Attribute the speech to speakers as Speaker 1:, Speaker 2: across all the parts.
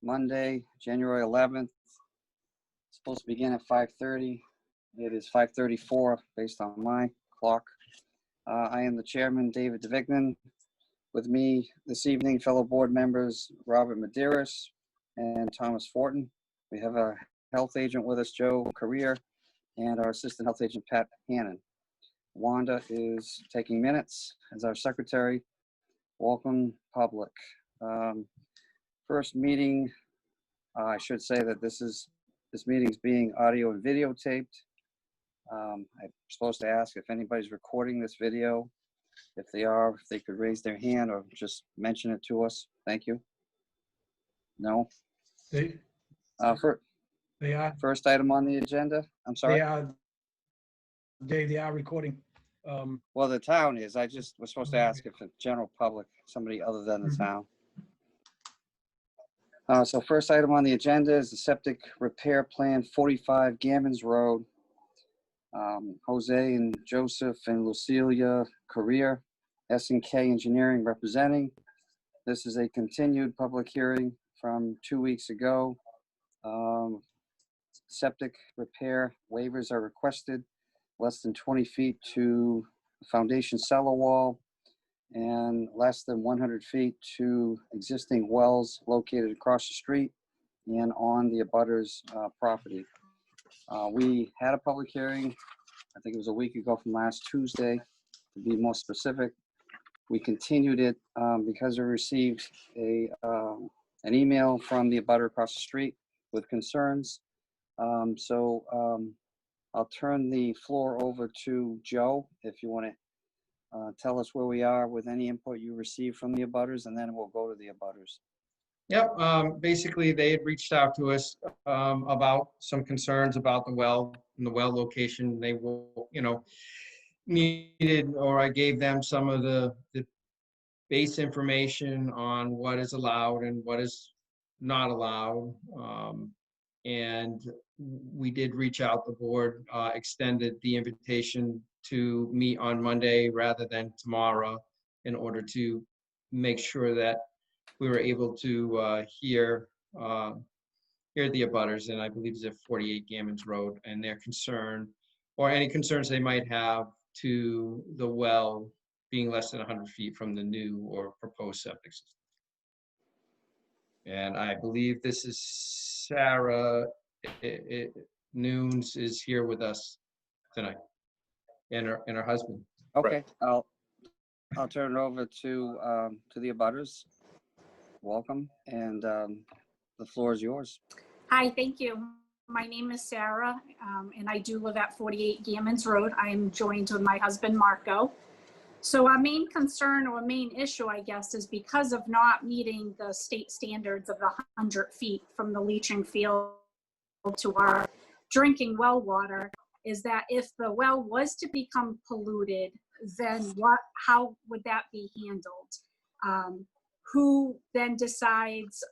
Speaker 1: Monday, January 11th. It's supposed to begin at 5:30. It is 5:34 based on my clock. I am the chairman, David DeVignan. With me this evening, fellow board members, Robert Medeiros and Thomas Fortin. We have a health agent with us, Joe Career, and our assistant health agent, Pat Hannon. Wanda is taking minutes as our secretary. Welcome, public. First meeting, I should say that this meeting is being audio and videotaped. I'm supposed to ask if anybody's recording this video. If they are, if they could raise their hand or just mention it to us. Thank you. No?
Speaker 2: They are.
Speaker 1: First item on the agenda, I'm sorry.
Speaker 2: They are recording.
Speaker 1: Well, the town is. I just was supposed to ask if the general public, somebody other than the town. So first item on the agenda is the septic repair plan, 45 Gammons Road. Jose and Joseph and Lucilia Career, S&K Engineering representing. This is a continued public hearing from 2 weeks ago. Septic repair waivers are requested, less than 20 feet to the foundation cellar wall and less than 100 feet to existing wells located across the street and on the abutters property. We had a public hearing, I think it was a week ago from last Tuesday, to be more specific. We continued it because we received an email from the abutter across the street with concerns. I'll turn the floor over to Joe, if you want to tell us where we are with any input you received from the abutters, and then we'll go to the abutters.
Speaker 3: Yep. Basically, they had reached out to us about some concerns about the well and the well location. They will, needed, or I gave them some of the base information on what is allowed and what is not allowed. And we did reach out. The board extended the invitation to meet on Monday rather than tomorrow in order to make sure that we were able to hear the abutters, and I believe it's at 48 Gammons Road, and their concern or any concerns they might have to the well being less than 100 feet from the new or proposed septic system. And I believe this is Sarah Nunes is here with us tonight, and her husband.
Speaker 1: Okay, I'll turn it over to the abutters. Welcome, and the floor is yours.
Speaker 4: Hi, thank you. My name is Sarah, and I do live at 48 Gammons Road. I am joined with my husband, Marco. So our main concern or main issue, I guess, is because of not meeting the state standards of the 100 feet from the leaching field to our drinking well water, is that if the well was to become polluted, then how would that be handled? Who then decides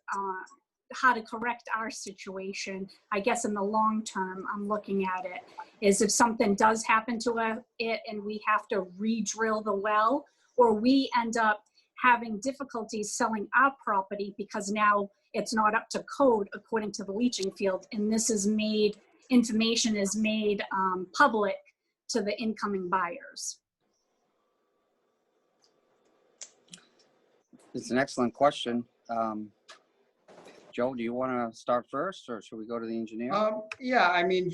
Speaker 4: how to correct our situation? I guess in the long term, I'm looking at it, is if something does happen to it and we have to re-drill the well, or we end up having difficulties selling our property because now it's not up to code according to the leaching field, and this is made, information is made public to the incoming buyers.
Speaker 1: It's an excellent question. Joe, do you want to start first, or should we go to the engineer?
Speaker 3: Yeah, I mean,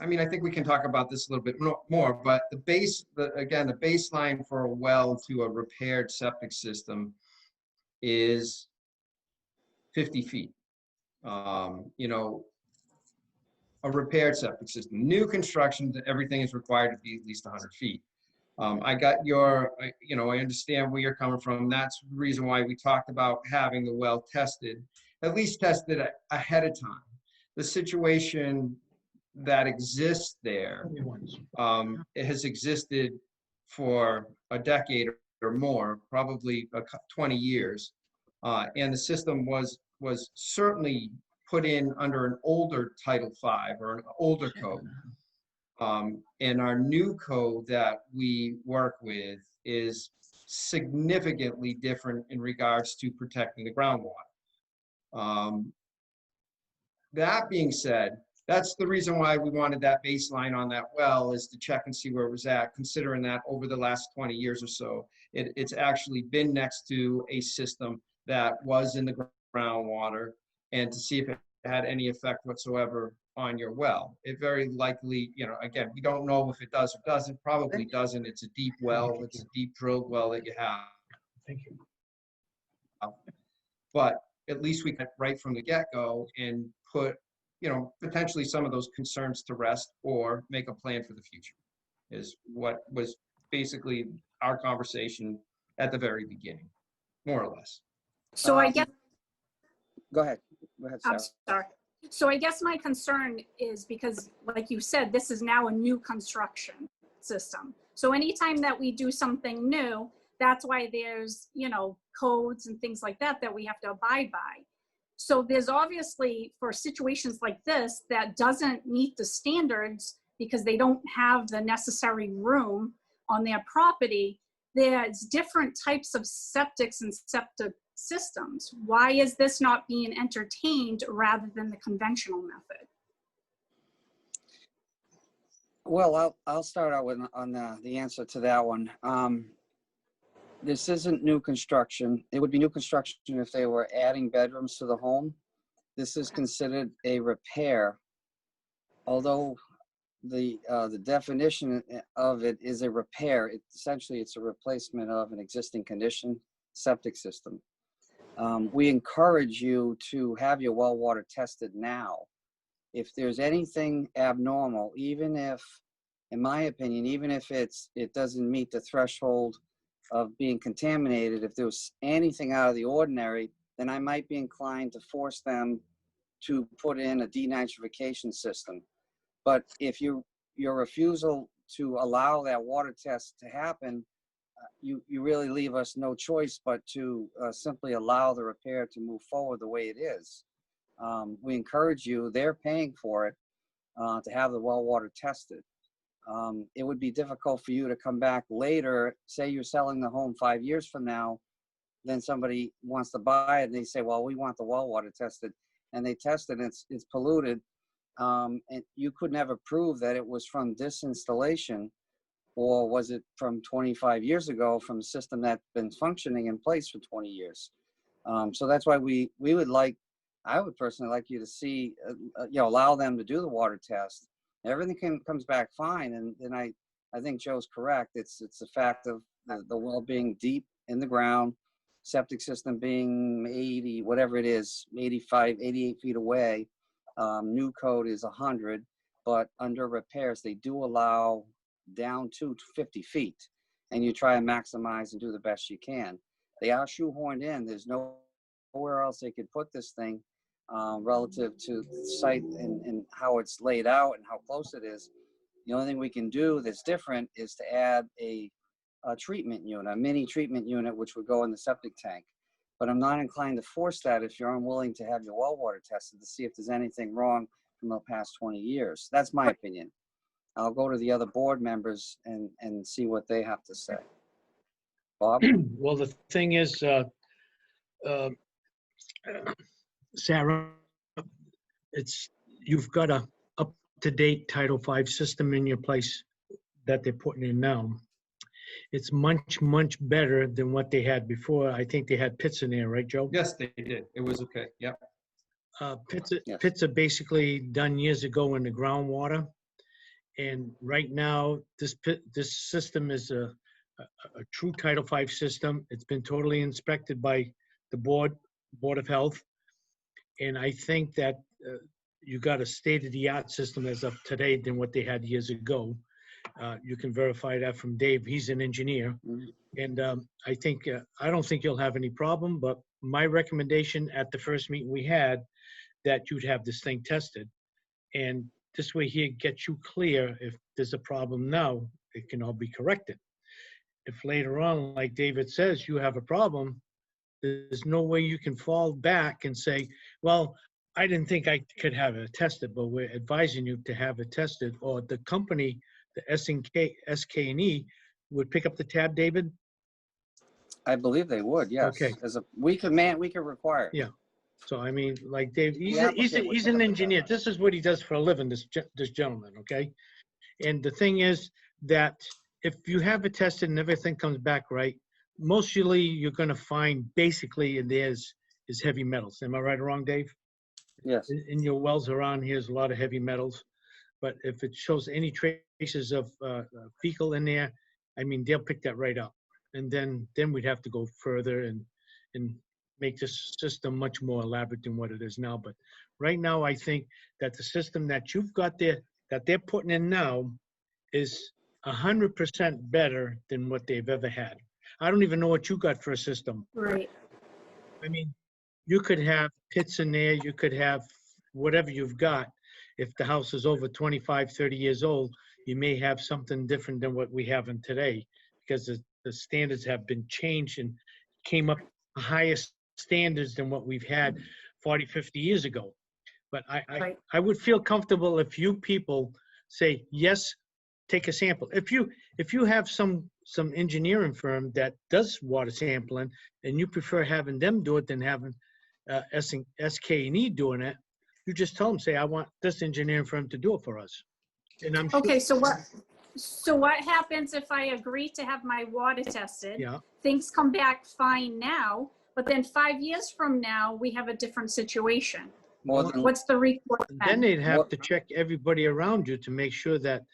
Speaker 3: I think we can talk about this a little bit more, but the baseline for a well to a repaired septic system is 50 feet. A repaired septic system, new construction, everything is required to be at least 100 feet. I got I understand where you're coming from. That's the reason why we talked about having the well tested, at least tested ahead of time. The situation that exists there, it has existed for a decade or more, probably 20 years. And the system was certainly put in under an older Title V or an older code. And our new code that we work with is significantly different in regards to protecting the groundwater. That being said, that's the reason why we wanted that baseline on that well, is to check and see where it was at, considering that over the last 20 years or so, it's actually been next to a system that was in the groundwater, and to see if it had any effect whatsoever on your well. It very likely, again, we don't know if it does or doesn't, probably doesn't. It's a deep well, it's a deep drilled well that you have.
Speaker 2: Thank you.
Speaker 3: But at least we got right from the get-go and put, potentially some of those concerns to rest, or make a plan for the future, is what was basically our conversation at the very beginning, more or less.
Speaker 4: So I guess,
Speaker 1: Go ahead. Go ahead, Sarah.
Speaker 4: I'm sorry. So I guess my concern is because, like you said, this is now a new construction system. So anytime that we do something new, that's why there's, codes and things like that we have to abide by. So there's obviously, for situations like this, that doesn't meet the standards because they don't have the necessary room on their property, there's different types of septics and septic systems. Why is this not being entertained rather than the conventional method?
Speaker 1: Well, I'll start out on the answer to that one. This isn't new construction. It would be new construction if they were adding bedrooms to the home. This is considered a repair, although the definition of it is a repair. Essentially, it's a replacement of an existing condition septic system. We encourage you to have your well water tested now. If there's anything abnormal, even if, in my opinion, even if it doesn't meet the threshold of being contaminated, if there was anything out of the ordinary, then I might be inclined to force them to put in a denitrification system. But if your refusal to allow that water test to happen, you really leave us no choice but to simply allow the repair to move forward the way it is. We encourage you, they're paying for it, to have the well water tested. It would be difficult for you to come back later, say you're selling the home 5 years from now, then somebody wants to buy it and they say, well, we want the well water tested, and they test it and it's polluted. And you could never prove that it was from this installation, or was it from 25 years ago from a system that's been functioning in place for 20 years. So that's why we would like, I would personally like you to see, allow them to do the water test. Everything comes back fine, and I think Joe's correct. It's the fact of the well being deep in the ground, septic system being 80, whatever it is, 85, 88 feet away. New code is 100, but under repairs, they do allow down to 50 feet, and you try and maximize and do the best you can. They are shoehorned in. There's nowhere else they could put this thing relative to the site and how it's laid out and how close it is. The only thing we can do that's different is to add a treatment unit, a mini treatment unit, which would go in the septic tank. But I'm not inclined to force that if you're unwilling to have your well water tested to see if there's anything wrong from the past 20 years. That's my opinion. I'll go to the other board members and see what they have to say. Bob?
Speaker 2: Well, the thing is, Sarah, you've got a up-to-date Title V system in your place that they're putting in now. It's much, much better than what they had before. I think they had pits in there, right, Joe?
Speaker 3: Yes, they did. It was okay. Yep.
Speaker 1: Yes.
Speaker 2: Pits are basically done years ago in the groundwater. And right now, this system is a true Title V system. It's been totally inspected by the Board of Health. And I think that you got a state-of-the-art system as of today than what they had years ago. You can verify that from Dave. He's an engineer. And I don't think you'll have any problem, but my recommendation at the first meeting we had, that you'd have this thing tested. And this way here gets you clear. If there's a problem now, it can all be corrected. If later on, like David says, you have a problem, there's no way you can fall back and say, well, I didn't think I could have it tested, but we're advising you to have it tested. Or the company, the SK&E, would pick up the tab, David?
Speaker 1: I believe they would, yes.
Speaker 2: Okay.
Speaker 1: We could require.
Speaker 2: Yeah. So I mean, like Dave, he's
Speaker 1: applicant would
Speaker 2: he's
Speaker 1: have
Speaker 2: an
Speaker 1: to
Speaker 2: engineer.
Speaker 1: verify.
Speaker 2: This is what he does for a living, this gentleman, okay? And the thing is that if you have it tested and everything comes back right, mostly you're gonna find basically in theirs is heavy metals. Am I right or wrong, Dave?
Speaker 1: Yes.
Speaker 2: In your wells around here is a lot of heavy metals. But if it shows any traces of fecal in there, I mean, they'll pick that right up. And then we'd have to go further and make this system much more elaborate than what it is now. But right now, I think that the system that you've got there, that they're putting in now, is 100% better than what they've ever had. I don't even know what you got for a system.
Speaker 4: Right.
Speaker 2: I mean, you could have pits in there, you could have whatever you've got. If the house is over 25, 30 years old, you may have something different than what we have in today, because the standards have been changed and came up higher standards than what we've had 40, 50 years ago. But
Speaker 4: Right.
Speaker 2: I would feel comfortable if you people say, yes, take a sample. If you have some engineering firm that does water sampling and you prefer having them do it than having SK&E doing it, you just tell them, say, I want this engineering firm to do it for us. And I'm sure.
Speaker 4: Okay, so what happens if I agree to have my water tested?
Speaker 2: Yeah.
Speaker 4: Things come back fine now, but then 5 years from now, we have a different situation.
Speaker 1: More than,
Speaker 4: What's the recourse
Speaker 2: Then
Speaker 4: then?
Speaker 2: they'd have
Speaker 1: What-
Speaker 2: to check everybody around you to make sure that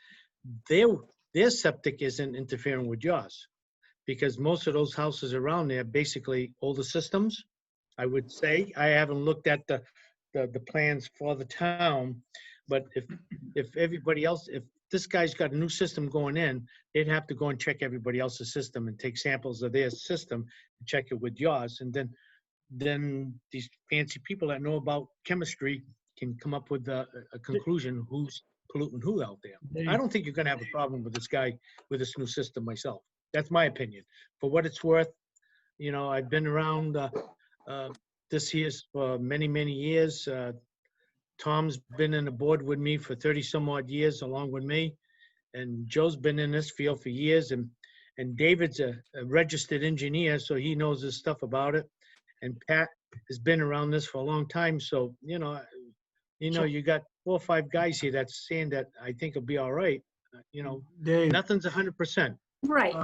Speaker 2: their septic isn't interfering with yours. Because most of those houses around there, basically older systems, I would say. I haven't looked at the plans for the town, but if everybody else, if this guy's got a new system going in, they'd have to go and check everybody else's system and take samples of their system and check it with yours. And then these fancy people that know about chemistry can come up with a conclusion who's polluting who out there. I don't think you're gonna have a problem with this guy with this new system myself. That's my opinion. For what it's worth, you know, I've been around this year's for many, many years. Tom's been in the board with me for 30 some odd years along with me. And Joe's been in this field for years, and David's a registered engineer, so he knows his stuff about it. And Pat has been around this for a long time, so you you got 4 or 5 guys here that's saying that I think it'll be all right.
Speaker 5: Dave,
Speaker 2: Nothing's 100%.
Speaker 4: Right.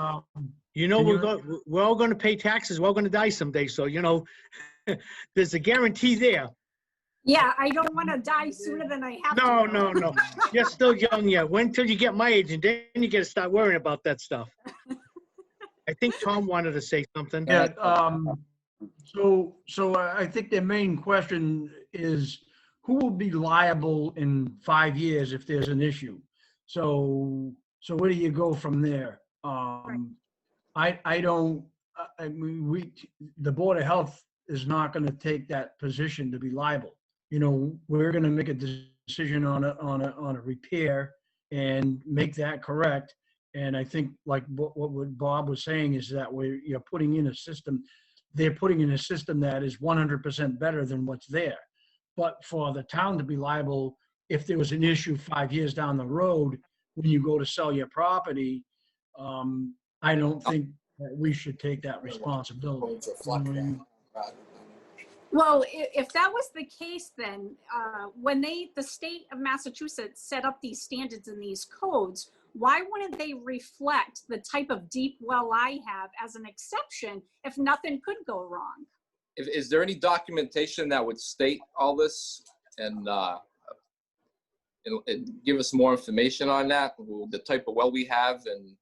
Speaker 2: We're all going to pay taxes. We're all going to die someday, so there's a guarantee there.
Speaker 4: Yeah, I don't want to die sooner than I have
Speaker 2: No,
Speaker 4: to.
Speaker 2: no. You're still young yet. Wait until you get my age, and then you got to start worrying about that stuff. I think Tom wanted to say something.
Speaker 5: yeah, so I think the main question is who will be liable in 5 years if there's an issue? So where do you go from there? I don't, I mean, the Board of Health is not going to take that position to be liable. We're going to make a decision on a repair and make that correct. And I think like what Bob was saying is that you're putting in a system, they're putting in a system that is 100% better than what's there. But for the town to be liable, if there was an issue 5 years down the road, when you go to sell your property, I don't think that we should take that responsibility.
Speaker 4: Well, if that was the case, then when the state of Massachusetts set up these standards and these codes, why wouldn't they reflect the type of deep well I have as an exception if nothing could go wrong?
Speaker 6: Is there any documentation that would state all this and give us more information on that, the type of well we have and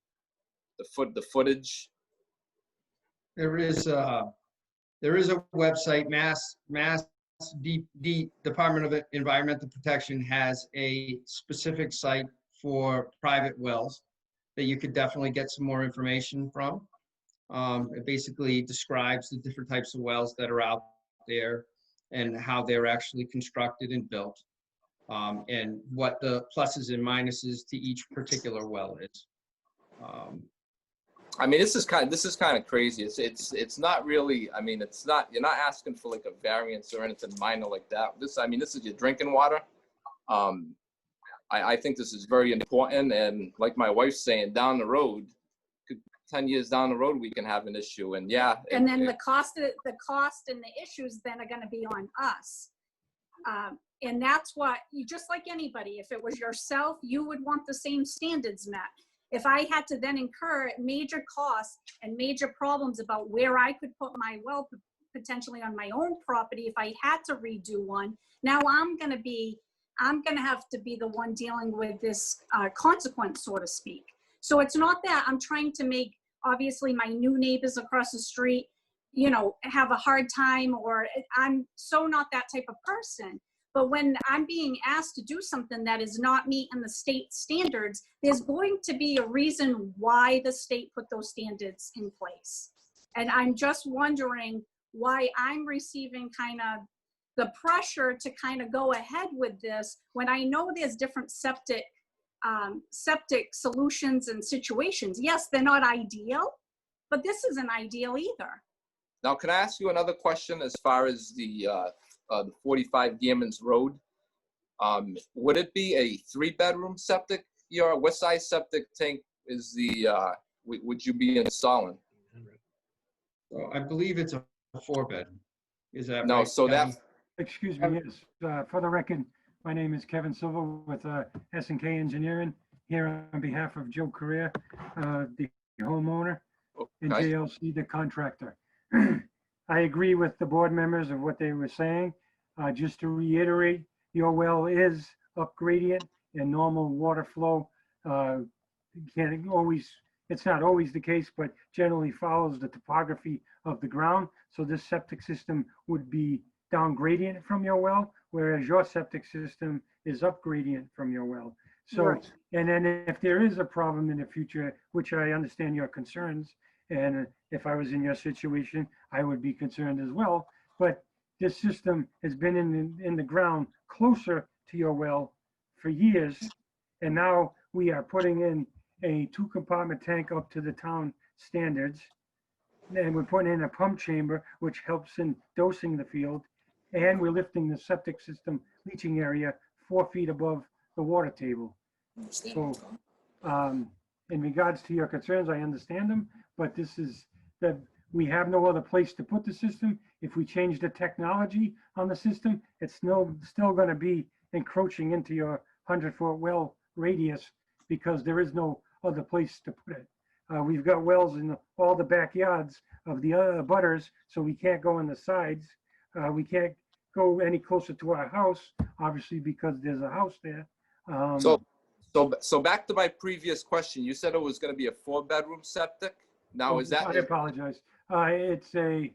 Speaker 6: the footage?
Speaker 3: There is a website, Mass Department of Environmental Protection has a specific site for private wells that you could definitely get some more information from. It basically describes the different types of wells that are out there and how they're actually constructed and built, and what the pluses and minuses to each particular well is.
Speaker 6: I mean, this is kind of crazy. It's not really. I mean, it's not. You're not asking for like a variance or anything minor like that. This is your drinking water. I think this is very important, and like my wife's saying, down the road 10 years down the road, we can have an issue. And yeah.
Speaker 4: And then the cost and the issues then are gonna be on us. And that's what, just like anybody, if it was yourself, you would want the same standards met. If I had to then incur major costs and major problems about where I could put my well potentially on my own property, if I had to redo one, now I'm gonna have to be the one dealing with this consequence, so to speak. So it's not that I'm trying to make, obviously, my new neighbors across the street, you know, have a hard time, or I'm so not that type of person. But when I'm being asked to do something that is not meeting the state standards, there's going to be a reason why the state put those standards in place. And I'm just wondering why I'm receiving kind of the pressure to kind of go ahead with this when I know there's different septic solutions and situations. Yes, they're not ideal, but this isn't ideal either.
Speaker 6: Now, can I ask you another question as far as the 45 Gammons Road? Would it be a 3-bedroom septic? What size septic tank is would you be installing?
Speaker 3: So I believe it's a 4-bedroom. Is that
Speaker 6: No,
Speaker 3: right,
Speaker 6: so
Speaker 3: Kevin?
Speaker 6: that,
Speaker 7: Excuse me, yes. For the record, my name is Kevin Silva with S&K Engineering, here on behalf of Joe Correa, the homeowner, and
Speaker 6: okay.
Speaker 7: JLC, the contractor. I agree with the board members of what they were saying. Just to reiterate, your well is up gradient and normal water flow can't always, it's not always the case, but generally follows the topography of the ground. So this septic system would be down gradient from your well, whereas your septic system is up gradient from your well. So,
Speaker 4: Right.
Speaker 7: and then if there is a problem in the future, which I understand your concerns, and if I was in your situation, I would be concerned as well. But this system has been in the ground closer to your well for years. And now we are putting in a 2-compartment tank up to the town standards. And we're putting in a pump chamber, which helps in dosing the field. And we're lifting the septic system leaching area 4 feet above the water table. So in regards to your concerns, I understand them, but this is that we have no other place to put the system. If we change the technology on the system, it's still going to be encroaching into your 100-foot well radius because there is no other place to put it. We've got wells in all the backyards of the other butters, so we can't go on the sides. We can't go any closer to our house, obviously, because there's a house there.
Speaker 6: So back to my previous question, you said it was going to be a 4-bedroom septic. Now, is that?
Speaker 7: I apologize. It's a,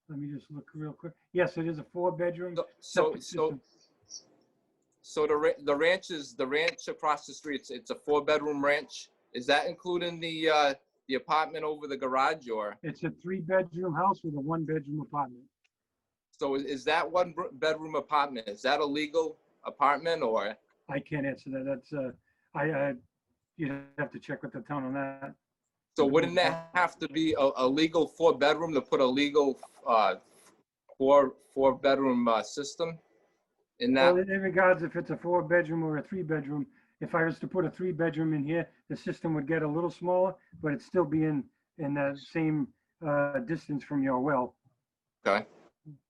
Speaker 7: let me just look real quick. Yes, it is a 4-bedroom septic system.
Speaker 6: So the ranch across the street, it's a 4-bedroom ranch. Is that including the apartment over the garage, or?
Speaker 7: It's a 3-bedroom house with a 1-bedroom apartment.
Speaker 6: So is that 1-bedroom apartment, is that a legal apartment, or?
Speaker 7: I can't answer that. That's you'd have to check with the town on that.
Speaker 6: So wouldn't that have to be a legal 4-bedroom to put a legal 4-bedroom system in that?
Speaker 7: Well, in regards if it's a 4-bedroom or a 3-bedroom, if I was to put a 3-bedroom in here, the system would get a little smaller, but it'd still be in that same distance from your well.
Speaker 6: Okay.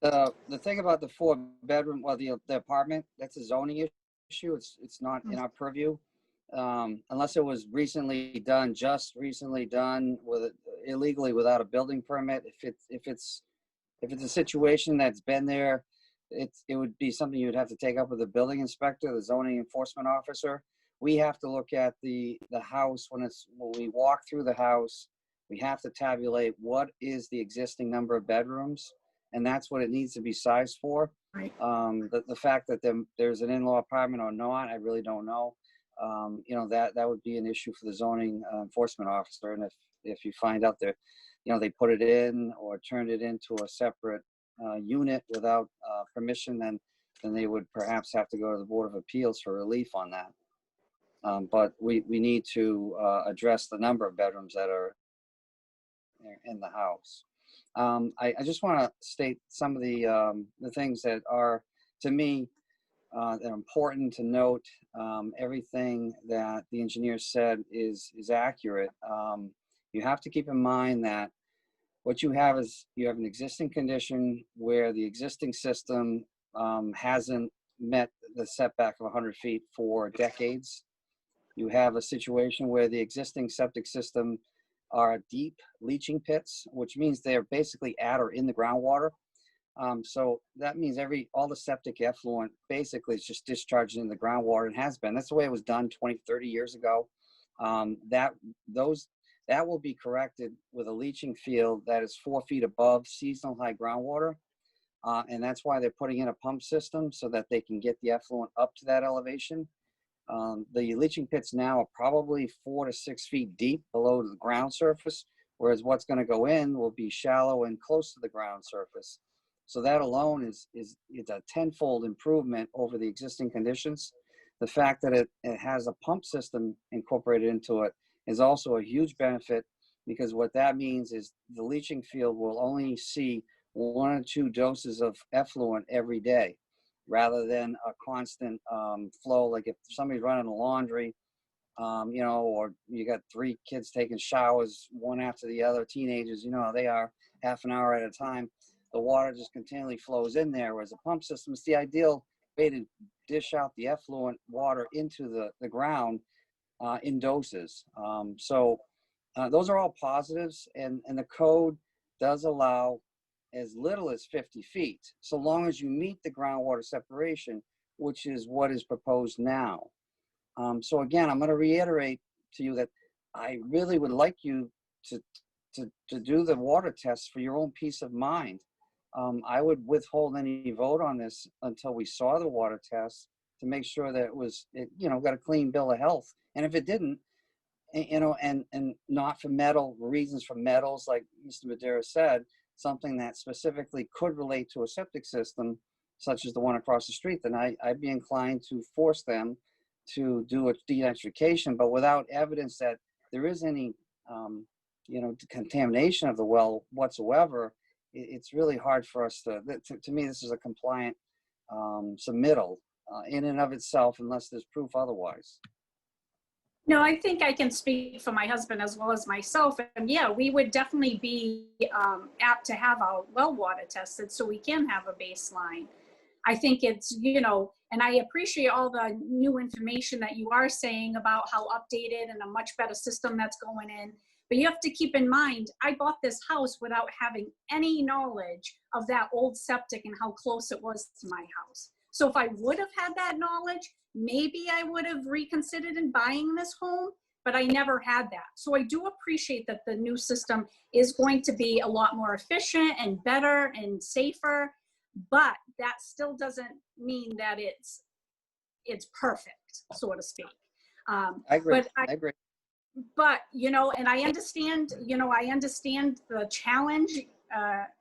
Speaker 1: The thing about the 4-bedroom, well, the apartment, that's a zoning issue. It's not in our purview. Unless it was just recently done with illegally without a building permit. If it's a situation that's been there, it would be something you would have to take up with the building inspector, the zoning enforcement officer. We have to look at the house when we walk through the house. We have to tabulate what is the existing number of bedrooms, and that's what it needs to be sized for.
Speaker 4: Right.
Speaker 1: The fact that there's an in-law apartment or not, I really don't know. You know, that would be an issue for the zoning enforcement officer. And if you find out that, you know, they put it in or turned it into a separate unit without permission, then they would perhaps have to go to the Board of Appeals for relief on that. But we need to address the number of bedrooms that are in the house. I just want to state some of the things that are, to me, that are important to note. Everything that the engineer said is accurate. you have to keep in mind that what you have is you have an existing condition where the existing system hasn't met the setback of 100 feet for decades. You have a situation where the existing septic system are deep leaching pits, which means they're basically at or in the groundwater. So that means all the septic effluent basically is just discharged in the groundwater and has been. That's the way it was done 20, 30 years ago. That will be corrected with a leaching field that is 4 feet above seasonal high groundwater. And that's why they're putting in a pump system so that they can get the effluent up to that elevation. The leaching pits now are probably 4 to 6 feet deep below the ground surface, whereas what's going to go in will be shallow and close to the ground surface. So that alone is a tenfold improvement over the existing conditions. The fact that it has a pump system incorporated into it is also a huge benefit, because what that means is the leaching field will only see 1 or 2 doses of effluent every day, rather than a constant flow. Like if somebody's running a laundry, or you got 3 kids taking showers, one after the other, teenagers, they are half an hour at a time. The water just continually flows in there, whereas a pump system is the ideal way to dish out the effluent water into the ground in doses. So those are all positives, and the code does allow as little as 50 feet, so long as you meet the groundwater separation, which is what is proposed now. So again, I'm going to reiterate to you that I really would like you to do the water test for your own peace of mind. I would withhold any vote on this until we saw the water test to make sure that it got a clean bill of health. And if it didn't, and not for reasons for metals, like Mr. Madera said, something that specifically could relate to a septic system, such as the one across the street, then I'd be inclined to force them to do a denitrification, but without evidence that there is any, contamination of the well whatsoever. It's really hard for us to me, this is a compliant submittal in and of itself, unless there's proof otherwise.
Speaker 4: No, I think I can speak for my husband as well as myself. And yeah, we would definitely be apt to have our well water tested so we can have a baseline. I think it's, and I appreciate all the new information that you are saying about how updated and a much better system that's going in. But you have to keep in mind, I bought this house without having any knowledge of that old septic and how close it was to my house. So if I would have had that knowledge, maybe I would have reconsidered in buying this home, but I never had that. So I do appreciate that the new system is going to be a lot more efficient and better and safer, but that still doesn't mean that it's perfect, so to speak.
Speaker 1: I agree. I agree.
Speaker 4: But, and I understand the challenge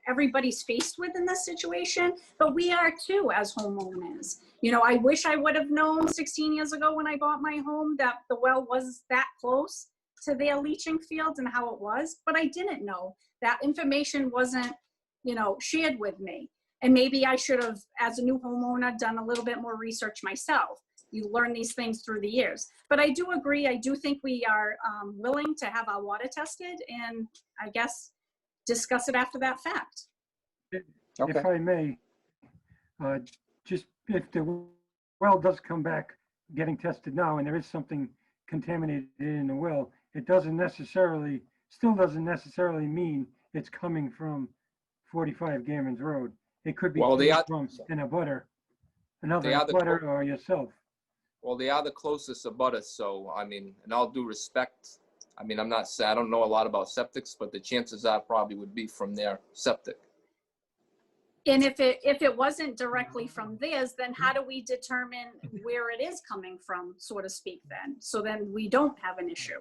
Speaker 4: everybody's faced with in this situation, but we are too as homeowners. I wish I would have known 16 years ago when I bought my home that the well was that close to their leaching fields and how it was, but I didn't know. That information wasn't, shared with me. And maybe I should have, as a new homeowner, done a little bit more research myself. You learn these things through the years. But I do agree. I do think we are willing to have our water tested and I guess discuss it after that fact.
Speaker 1: Okay.
Speaker 7: If I may, just if the well does come back getting tested now and there is something contaminated in the well, it still doesn't necessarily mean it's coming from 45 Gammons Road. It could be from another abutter or yourself.
Speaker 6: Well, they are the closest abutters, so, in all due respect, I don't know a lot about septics, but the chances are probably would be from their septic.
Speaker 4: And if it wasn't directly from theirs, then how do we determine where it is coming from, so to speak, then? So then we don't have an issue.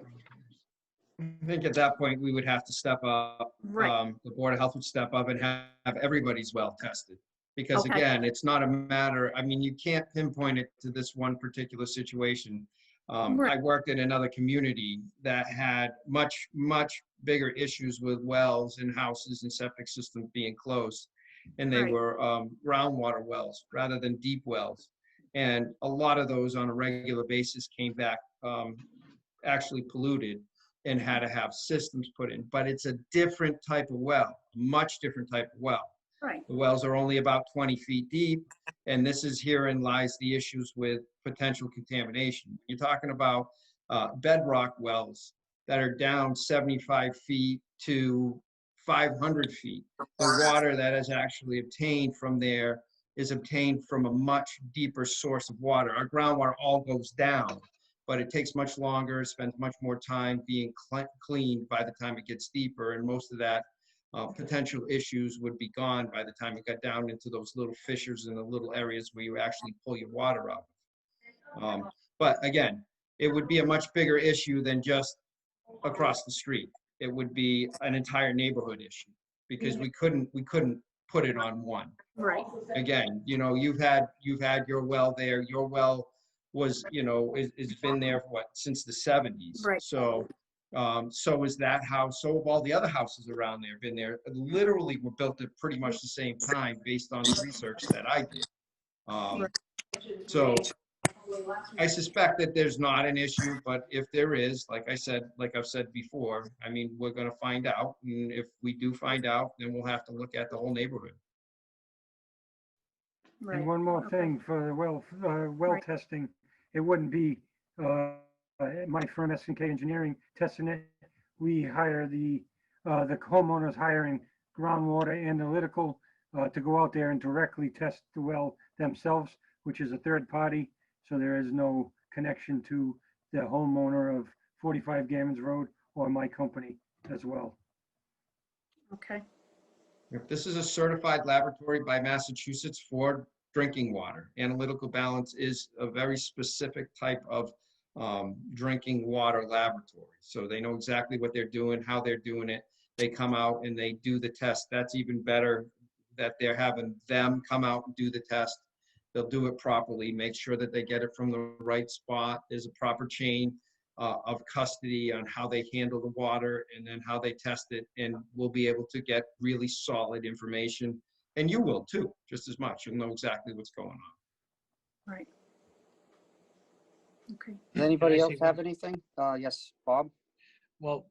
Speaker 3: I think at that point, we would have to step up.
Speaker 4: Right.
Speaker 3: The Board of Health would step up and have everybody's well tested. Because
Speaker 4: Okay.
Speaker 3: again, it's not a matter, you can't pinpoint it to this one particular situation.
Speaker 4: Right.
Speaker 3: I worked in another community that had much, much bigger issues with wells and houses and septic systems being closed. And they
Speaker 4: Right.
Speaker 3: were groundwater wells rather than deep wells. And a lot of those on a regular basis came back actually polluted. and had to have systems put in, but it's a different type of well, much different type of well.
Speaker 4: Right.
Speaker 3: The wells are only about 20 feet deep, and this is herein lies the issues with potential contamination. You're talking about bedrock wells that are down 75 feet to 500 feet. The water that is actually obtained from there is obtained from a much deeper source of water. Our groundwater all goes down, but it takes much longer, spends much more time being cleaned by the time it gets deeper, and most of that potential issues would be gone by the time it got down into those little fissures and the little areas where you actually pull your water out. But again, it would be a much bigger issue than just across the street. It would be an entire neighborhood issue because we couldn't put it on one.
Speaker 4: Right.
Speaker 3: Again, you know, you've had your well there. Your well was, you know, is been there for what, since the 70s.
Speaker 4: Right.
Speaker 3: So so is that house. So have all the other houses around there been there. Literally were built at pretty much the same time based on the research that I did. So I suspect that there's not an issue, but if there is, like I've said before, I mean, we're gonna find out. And if we do find out, then we'll have to look at the whole neighborhood.
Speaker 4: Right.
Speaker 7: And one more thing for the well
Speaker 4: Right.
Speaker 7: testing, it wouldn't be my firm S&K Engineering testing it. We hire the homeowners hiring groundwater analytical to go out there and directly test the well themselves, which is a third party. So there is no connection to the homeowner of 45 Gammons Road or my company as well.
Speaker 4: Okay.
Speaker 3: If this is a certified laboratory by Massachusetts for drinking water, analytical balance is a very specific type of drinking water laboratory. So they know exactly what they're doing, how they're doing it. They come out and they do the test. That's even better that they're having them come out and do the test. They'll do it properly, make sure that they get it from the right spot. There's a proper chain of custody on how they handle the water and then how they test it. And we'll be able to get really solid information. And you will too, just as much. You'll know exactly what's going on.
Speaker 4: Right. Okay.
Speaker 1: Does anybody
Speaker 2: Can I
Speaker 1: else
Speaker 2: say
Speaker 1: have
Speaker 2: one?
Speaker 1: anything? Yes, Bob?
Speaker 2: Well,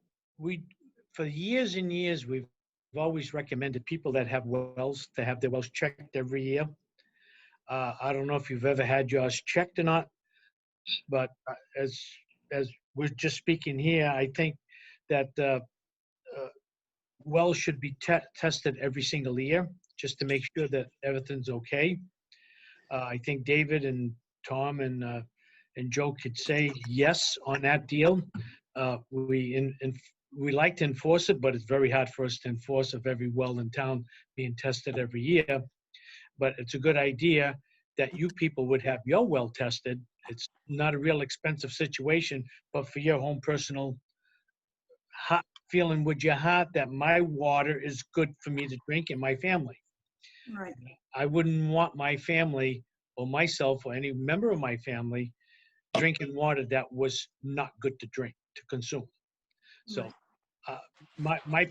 Speaker 2: for years and years, we've always recommended people that have wells to have their wells checked every year. I don't know if you've ever had yours checked or not, but as we're just speaking here, I think that wells should be tested every single year just to make sure that everything's okay. I think David and Tom and Joe could say yes on that deal. We like to enforce it, but it's very hard for us to enforce of every well in town being tested every year. But it's a good idea that you people would have your well tested. It's not a real expensive situation, but for your own personal feeling with your heart that my water is good for me to drink and my family.
Speaker 4: Right.
Speaker 2: I wouldn't want my family or myself or any member of my family drinking water that was not good to drink, to consume. So my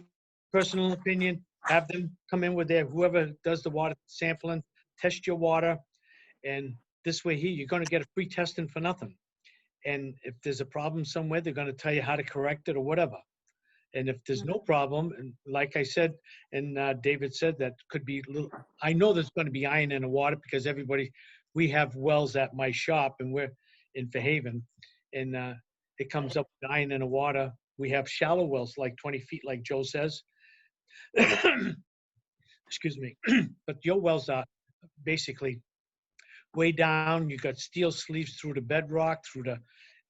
Speaker 2: personal opinion, have them come in with whoever does the water sampling, test your water. And this way here, you're going to get a free testing for nothing. And if there's a problem somewhere, they're going to tell you how to correct it or whatever. And if there's no problem, and like I said, and David said, that could be little, I know there's going to be iron in the water because we have wells at my shop and we're in Fairhaven, and it comes up with iron in the water. We have shallow wells, like 20 feet, like Joe says. Excuse me. But your wells are basically way down. You got steel sleeves through the bedrock,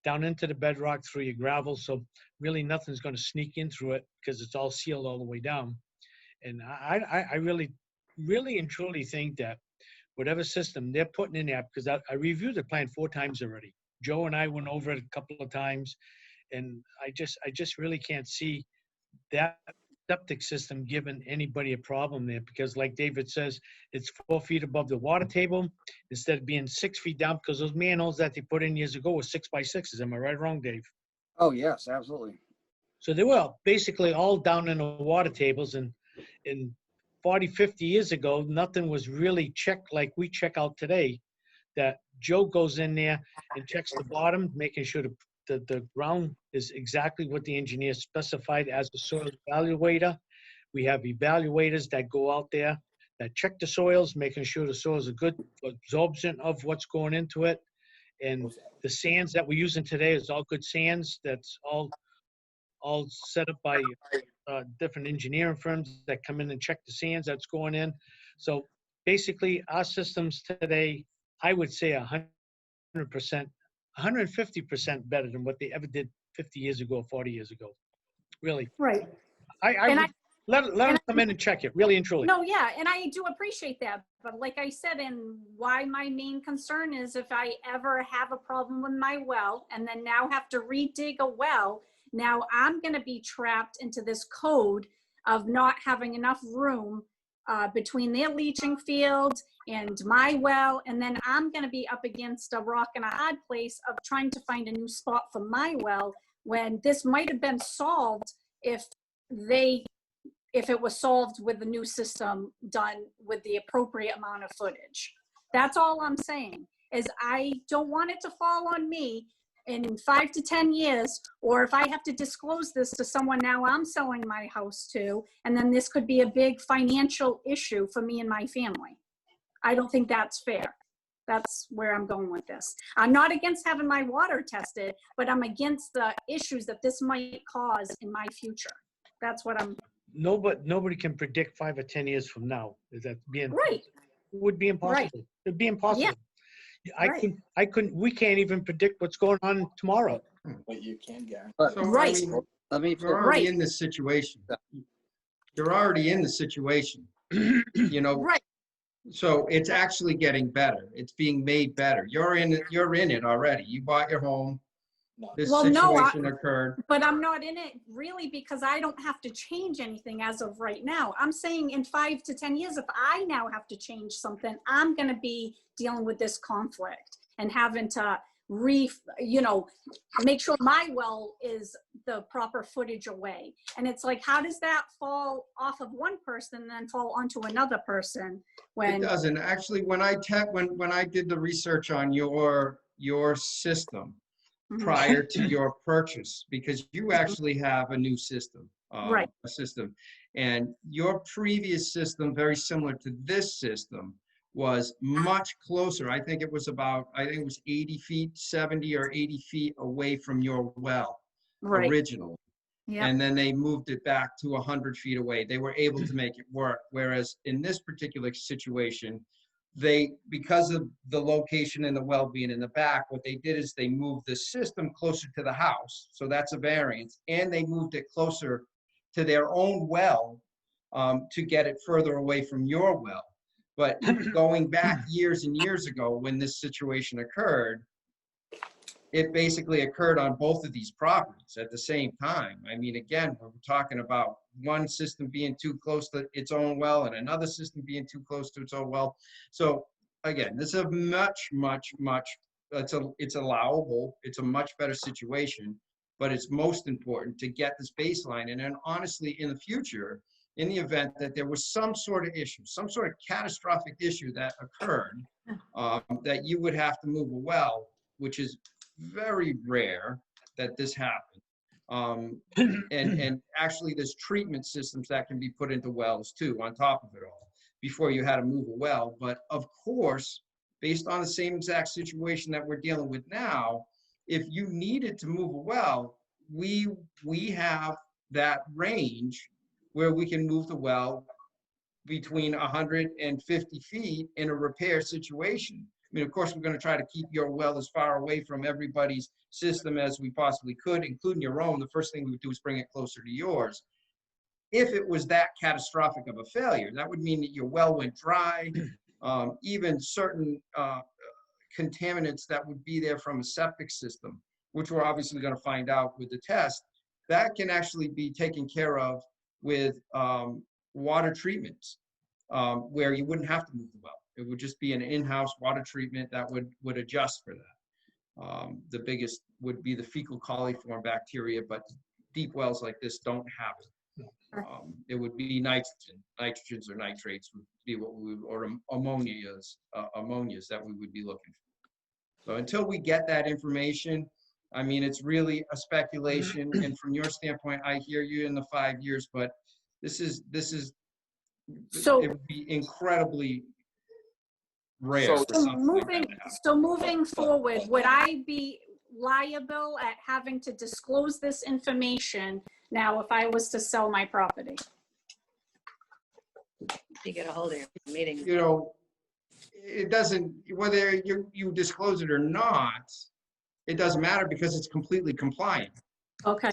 Speaker 2: down into the bedrock, through your gravel. So really nothing's going to sneak in through it because it's all sealed all the way down. And I really, really and truly think that whatever system they're putting in there, because I reviewed the plan 4 times already. Joe and I went over it a couple of times, and I just really can't see that septic system giving anybody a problem there, because like David says, it's 4 feet above the water table instead of being 6 feet down, because those manholes that they put in years ago were 6x6s. Am I right or wrong, Dave?
Speaker 1: Oh, yes, absolutely.
Speaker 2: So they were basically all down in the water tables, and in 40, 50 years ago, nothing was really checked like we check out today, that Joe goes in there and checks the bottom, making sure the ground is exactly what the engineer specified as a soil evaluator. We have evaluators that go out there that check the soils, making sure the soils are good absorption of what's going into it. And the sands that we're using today is all good sands. That's all set up by different engineering firms that come in and check the sands that's going in. So basically, our systems today, I would say 100%, 150% better than what they ever did 50 years ago, 40 years ago. Really.
Speaker 4: Right.
Speaker 2: I
Speaker 4: And
Speaker 2: would let them come in and check it, really and truly.
Speaker 4: No, yeah, and I do appreciate that. But like I said, and why my main concern is if I ever have a problem with my well and then now have to redig a well, now I'm going to be trapped into this code of not having enough room between their leaching field and my well. And then I'm going to be up against a rock and a hard place of trying to find a new spot for my well, when this might have been solved if it was solved with the new system done with the appropriate amount of footage. That's all I'm saying, is I don't want it to fall on me in 5 to 10 years, or if I have to disclose this to someone now I'm selling my house to, and then this could be a big financial issue for me and my family. I don't think that's fair. That's where I'm going with this. I'm not against having my water tested, but I'm against the issues that this might cause in my future. That's what I'm.
Speaker 2: Nobody can predict 5 or 10 years from now. Is that being
Speaker 4: Right.
Speaker 2: It would be impossible.
Speaker 4: Right.
Speaker 2: It'd be impossible.
Speaker 4: Right.
Speaker 2: I couldn't. We can't even predict what's going on tomorrow.
Speaker 8: But you can guarantee.
Speaker 1: But
Speaker 3: So, I
Speaker 4: Right.
Speaker 3: mean,
Speaker 1: let me,
Speaker 3: you're already
Speaker 4: Right.
Speaker 3: in this situation. You're already in the situation, you know,
Speaker 4: Right.
Speaker 3: so it's actually getting better. It's being made better. You're in it already. You bought your home. This
Speaker 4: Well, no,
Speaker 3: situation occurred.
Speaker 4: but I'm not in it really because I don't have to change anything as of right now. I'm saying in 5 to 10 years, if I now have to change something, I'm going to be dealing with this conflict and having to make sure my well is the proper footage away. And it's like, how does that fall off of one person and then fall onto another person
Speaker 3: It doesn't. Actually, when I did the research on your system
Speaker 4: Mhm.
Speaker 3: prior to your purchase, because you actually have a new system,
Speaker 4: Right.
Speaker 3: a system, and your previous system, very similar to this system, was much closer. I think it was 80 feet, 70 or 80 feet away from your well
Speaker 4: Right.
Speaker 3: originally.
Speaker 4: Yeah.
Speaker 3: And then they moved it back to 100 feet away. They were able to make it work. Whereas in this particular situation, because of the location and the well being in the back, what they did is they moved the system closer to the house. So that's a variance. And they moved it closer to their own well to get it further away from your well. But going back years and years ago when this situation occurred, it basically occurred on both of these properties at the same time. I mean, again, we're talking about one system being too close to its own well and another system being too close to its own well. So again, this is a much, it's allowable. It's a much better situation, but it's most important to get this baseline. And then honestly, in the future, in the event that there was some sort of issue, some sort of catastrophic issue that occurred, that you would have to move a well, which is very rare that this happens. And actually there's treatment systems that can be put into wells too, on top of it all, before you had to move a well. But of course, based on the same exact situation that we're dealing with now, if you needed to move a well, we have that range where we can move the well between 150 feet in a repair situation. I mean, of course, we're going to try to keep your well as far away from everybody's system as we possibly could, including your own. The first thing we would do is bring it closer to yours. If it was that catastrophic of a failure, that would mean that your well went dry, even certain contaminants that would be there from a septic system, which we're obviously going to find out with the test, that can actually be taken care of with water treatments, where you wouldn't have to move the well. It would just be an in-house water treatment that would adjust for that. The biggest would be the fecal coliform bacteria, but deep wells like this don't have it. It would be nitrogens or nitrates would be what we would, or ammonias that we would be looking for. So until we get that information, I mean, it's really a speculation, and from your standpoint, I hear you in the 5 years, but this is,
Speaker 4: So-
Speaker 3: it would be incredibly rare
Speaker 6: So-
Speaker 3: for
Speaker 4: So
Speaker 3: something like that
Speaker 4: moving,
Speaker 3: to happen.
Speaker 4: so moving forward, would I be liable at having to disclose this information now if I was to sell my property?
Speaker 8: You get a hold of your meeting.
Speaker 3: You know, it doesn't, whether you disclose it or not, it doesn't matter because it's completely compliant.
Speaker 4: Okay,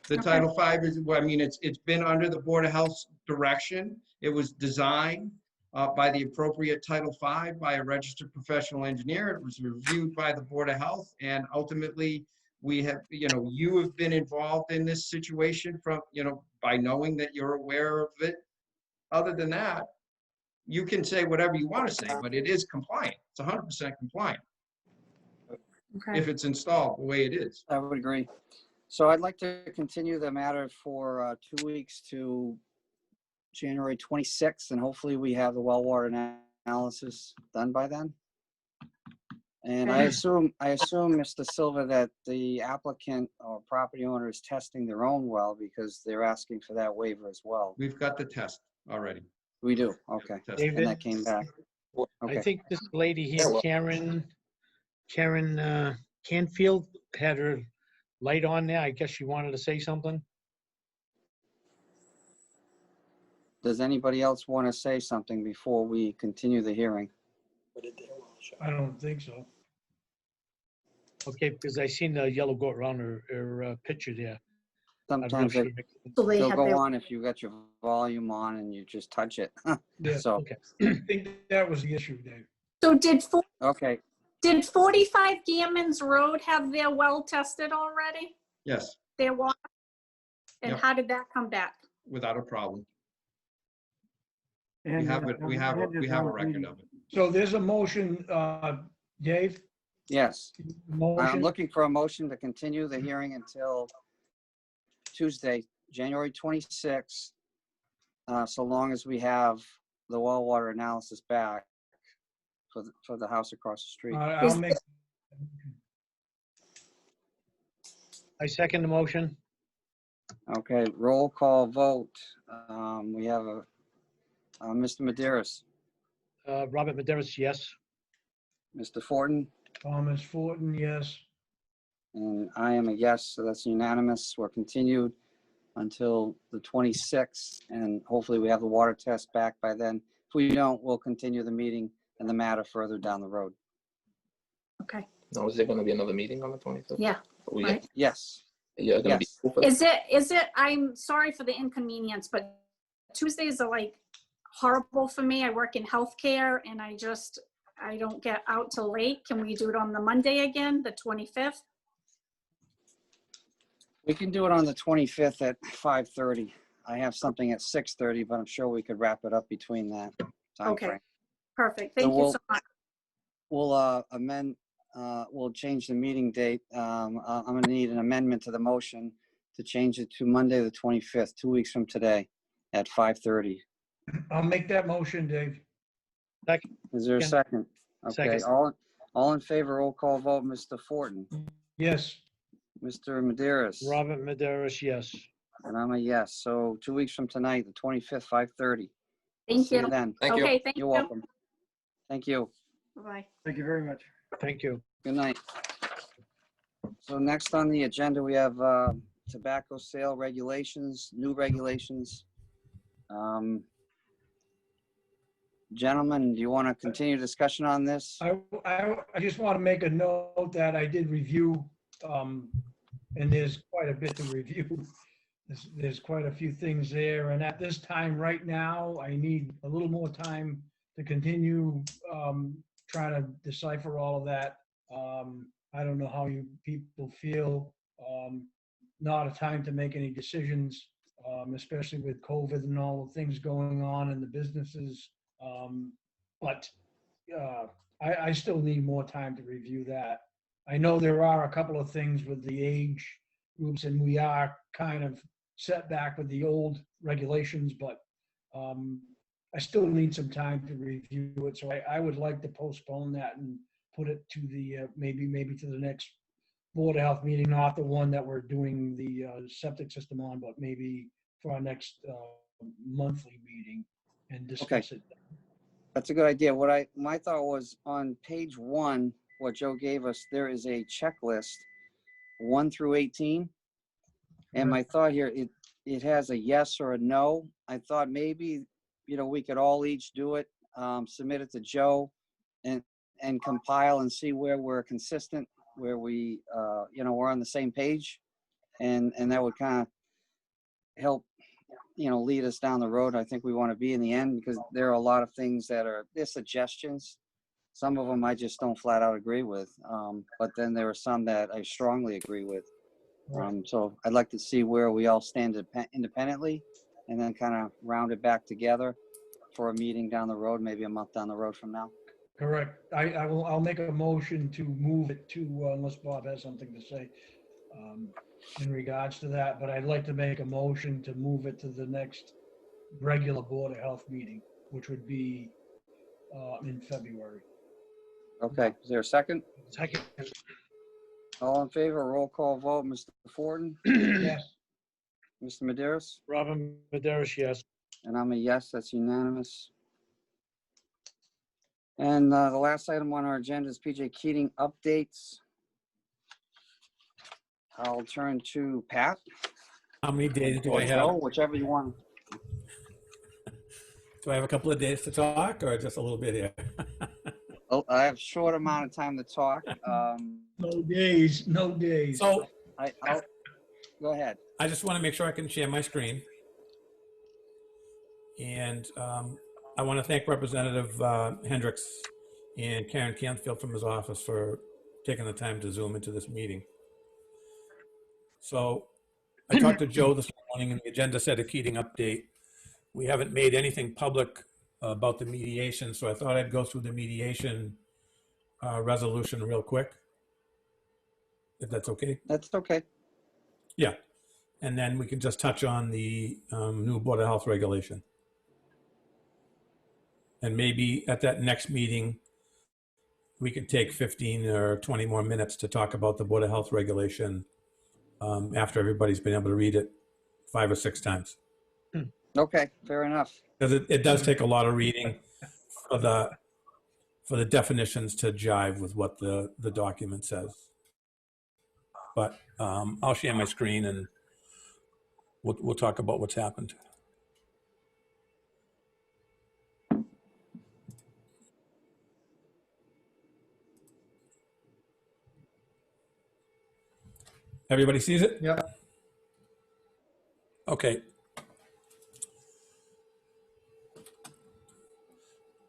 Speaker 3: The
Speaker 4: Okay.
Speaker 3: Title V is, well, I mean, it's been under the Board of Health's direction. It was designed by the appropriate Title V by a registered professional engineer. It was reviewed by the Board of Health, and ultimately, we have, you have been involved in this situation from, by knowing that you're aware of it. Other than that, you can say whatever you want to say, but it is compliant. It's 100% compliant
Speaker 4: okay.
Speaker 3: if it's installed the way it is.
Speaker 1: I would agree. So I'd like to continue the matter for 2 weeks to January 26th, and hopefully we have the well water analysis done by then. And I assume, Mr. Silva, that the applicant or property owner is testing their own well because they're asking for that waiver as well.
Speaker 3: We've got the test already.
Speaker 1: We do, okay.
Speaker 3: Test.
Speaker 2: David?
Speaker 1: And that came back.
Speaker 2: I
Speaker 1: Okay,
Speaker 2: think this lady here, Karen Canfield, had her light on there. I guess she wanted to say something.
Speaker 1: does anybody else want to say something before we continue the hearing?
Speaker 5: I don't think so.
Speaker 2: Okay, because I seen the yellow goat around her picture there. I don't know if
Speaker 1: Sometimes
Speaker 2: she-
Speaker 4: So they
Speaker 1: they'll
Speaker 4: had
Speaker 1: go
Speaker 4: their,
Speaker 1: on if you got your volume on and you just touch it.
Speaker 5: Yeah,
Speaker 1: So,
Speaker 2: Okay.
Speaker 5: I think that was the issue, Dave.
Speaker 4: so
Speaker 1: okay,
Speaker 4: did 45 Gammons Road have their well tested already?
Speaker 3: Yes,
Speaker 4: Their water? And
Speaker 3: Yep.
Speaker 4: how did that come back?
Speaker 3: without a problem. We
Speaker 7: And
Speaker 3: have it, we have a record of it.
Speaker 5: So there's a motion, Dave?
Speaker 1: yes. I'm
Speaker 5: Motion,
Speaker 1: looking for a motion to continue the hearing until Tuesday, January 26th, so long as we have the well water analysis back for the house across the street.
Speaker 5: I'll make,
Speaker 2: I second the motion.
Speaker 1: Okay, roll call vote. We have Mr. Maderas,
Speaker 2: Robert Maderas, yes.
Speaker 1: Mr. Fortin,
Speaker 5: Thomas Fortin, yes.
Speaker 1: and I am a yes, so that's unanimous. We're continued until the 26th, and hopefully we have the water test back by then. If we don't, we'll continue the meeting and the matter further down the road.
Speaker 4: Okay,
Speaker 6: Now, is there gonna be another meeting on the 25th?
Speaker 4: yeah,
Speaker 6: We
Speaker 4: right.
Speaker 1: Yes,
Speaker 6: You're gonna be.
Speaker 1: Yes.
Speaker 4: Is it, I'm sorry for the inconvenience, but Tuesdays are like horrible for me. I work in healthcare and I don't get out till late. Can we do it on the Monday again, the 25th?
Speaker 1: we can do it on the 25th at 5:30. I have something at 6:30, but I'm sure we could wrap it up between that time
Speaker 4: Okay.
Speaker 1: frame.
Speaker 4: Perfect. Thank you
Speaker 1: we'll-
Speaker 4: so much.
Speaker 1: We'll amend, we'll change the meeting date. I'm gonna need an amendment to the motion to change it to Monday, the 25th, 2 weeks from today at 5:30.
Speaker 5: I'll make that motion, Dave.
Speaker 1: Is there a
Speaker 2: Yeah.
Speaker 1: second? Okay,
Speaker 2: Second.
Speaker 1: all in favor, roll call vote, Mr. Fortin,
Speaker 5: Yes.
Speaker 1: Mr. Maderas.
Speaker 2: Robert Maderas, yes.
Speaker 1: And I'm a yes. So 2 weeks from tonight, the 25th, 5:30.
Speaker 4: Thank
Speaker 1: See you
Speaker 4: you.
Speaker 1: then.
Speaker 6: Thank you.
Speaker 4: Okay, thank
Speaker 1: You're
Speaker 4: you.
Speaker 1: welcome. Thank you.
Speaker 4: Bye.
Speaker 7: Thank you very much.
Speaker 2: Thank you.
Speaker 1: Good night. So next on the agenda, we have tobacco sale regulations, new regulations. Gentlemen, do you want to continue discussion on this?
Speaker 5: I just want to make a note that I did review, and there's quite a bit to review. There's quite a few things there, and at this time, right now, I need a little more time to continue trying to decipher all of that. I don't know how you people feel. Not a time to make any decisions, especially with COVID and all the things going on in the businesses. But I still need more time to review that. I know there are a couple of things with the age groups, and we are kind of set back with the old regulations, but I still need some time to review it. So I would like to postpone that and put it to the maybe to the next Board of Health meeting, not the one that we're doing the septic system on, but maybe for our next monthly meeting and discuss it.
Speaker 1: That's a good idea. My thought was on page 1, what Joe gave us, there is a checklist 1 through 18. And my thought here, it has a yes or a no. I thought maybe, we could all each do it, submit it to Joe and compile and see where we're consistent, where we, we're on the same page. And that would kind of help, lead us down the road I think we want to be in the end, because there are a lot of things they're suggestions. Some of them I just don't flat out agree with. But then there are some that I strongly agree with. So I'd like to see where we all stand independently and then kind of round it back together for a meeting down the road, maybe a month down the road from now.
Speaker 5: Correct. I'll make a motion to move it to, unless Bob has something to say in regards to that, but I'd like to make a motion to move it to the next regular Board of Health meeting, which would be in February.
Speaker 1: Okay, is there a second?
Speaker 2: Second.
Speaker 1: All in favor, roll call vote, Mr. Fortin,
Speaker 5: Yes.
Speaker 1: Mr. Maderas,
Speaker 2: Robin Maderas, yes.
Speaker 1: and I'm a yes, that's unanimous. And the last item on our agenda is PJ Keating updates. I'll turn to Pat.
Speaker 9: How many days do
Speaker 1: Or
Speaker 9: I
Speaker 1: Joe,
Speaker 9: have?
Speaker 1: whichever you want.
Speaker 9: Do I have a couple of days to talk or just a little bit here?
Speaker 1: Oh, I have a short amount of time to talk.
Speaker 5: No days, no days.
Speaker 9: So
Speaker 1: I'll go ahead.
Speaker 9: I just want to make sure I can share my screen. And I want to thank Representative Hendricks and Karen Canfield from his office for taking the time to Zoom into this meeting. So I talked to Joe this morning and the agenda said a Keating update. We haven't made anything public about the mediation, so I thought I'd go through the mediation resolution real quick, if that's okay.
Speaker 1: That's okay.
Speaker 9: Yeah, and then we can just touch on the new Board of Health regulation. And maybe at that next meeting, we could take 15 or 20 more minutes to talk about the Board of Health regulation after everybody's been able to read it 5 or 6 times.
Speaker 1: Okay, fair enough.
Speaker 9: Because it does take a lot of reading for the definitions to jive with what the document says. But I'll share my screen and we'll talk about what's happened. Everybody sees it?
Speaker 3: Yeah.
Speaker 9: Okay.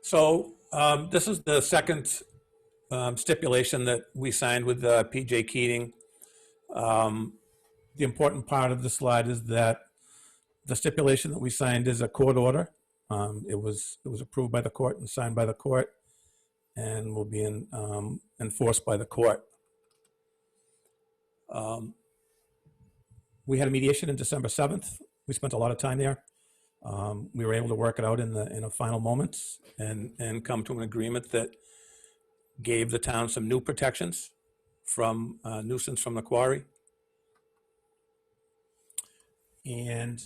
Speaker 9: So this is the second stipulation that we signed with PJ Keating. The important part of the slide is that the stipulation that we signed is a court order. It was approved by the court and signed by the court and will be enforced by the court. We had a mediation on December 7th. We spent a lot of time there. We were able to work it out in the final moments and come to an agreement that gave the town some new protections from nuisance from the quarry. And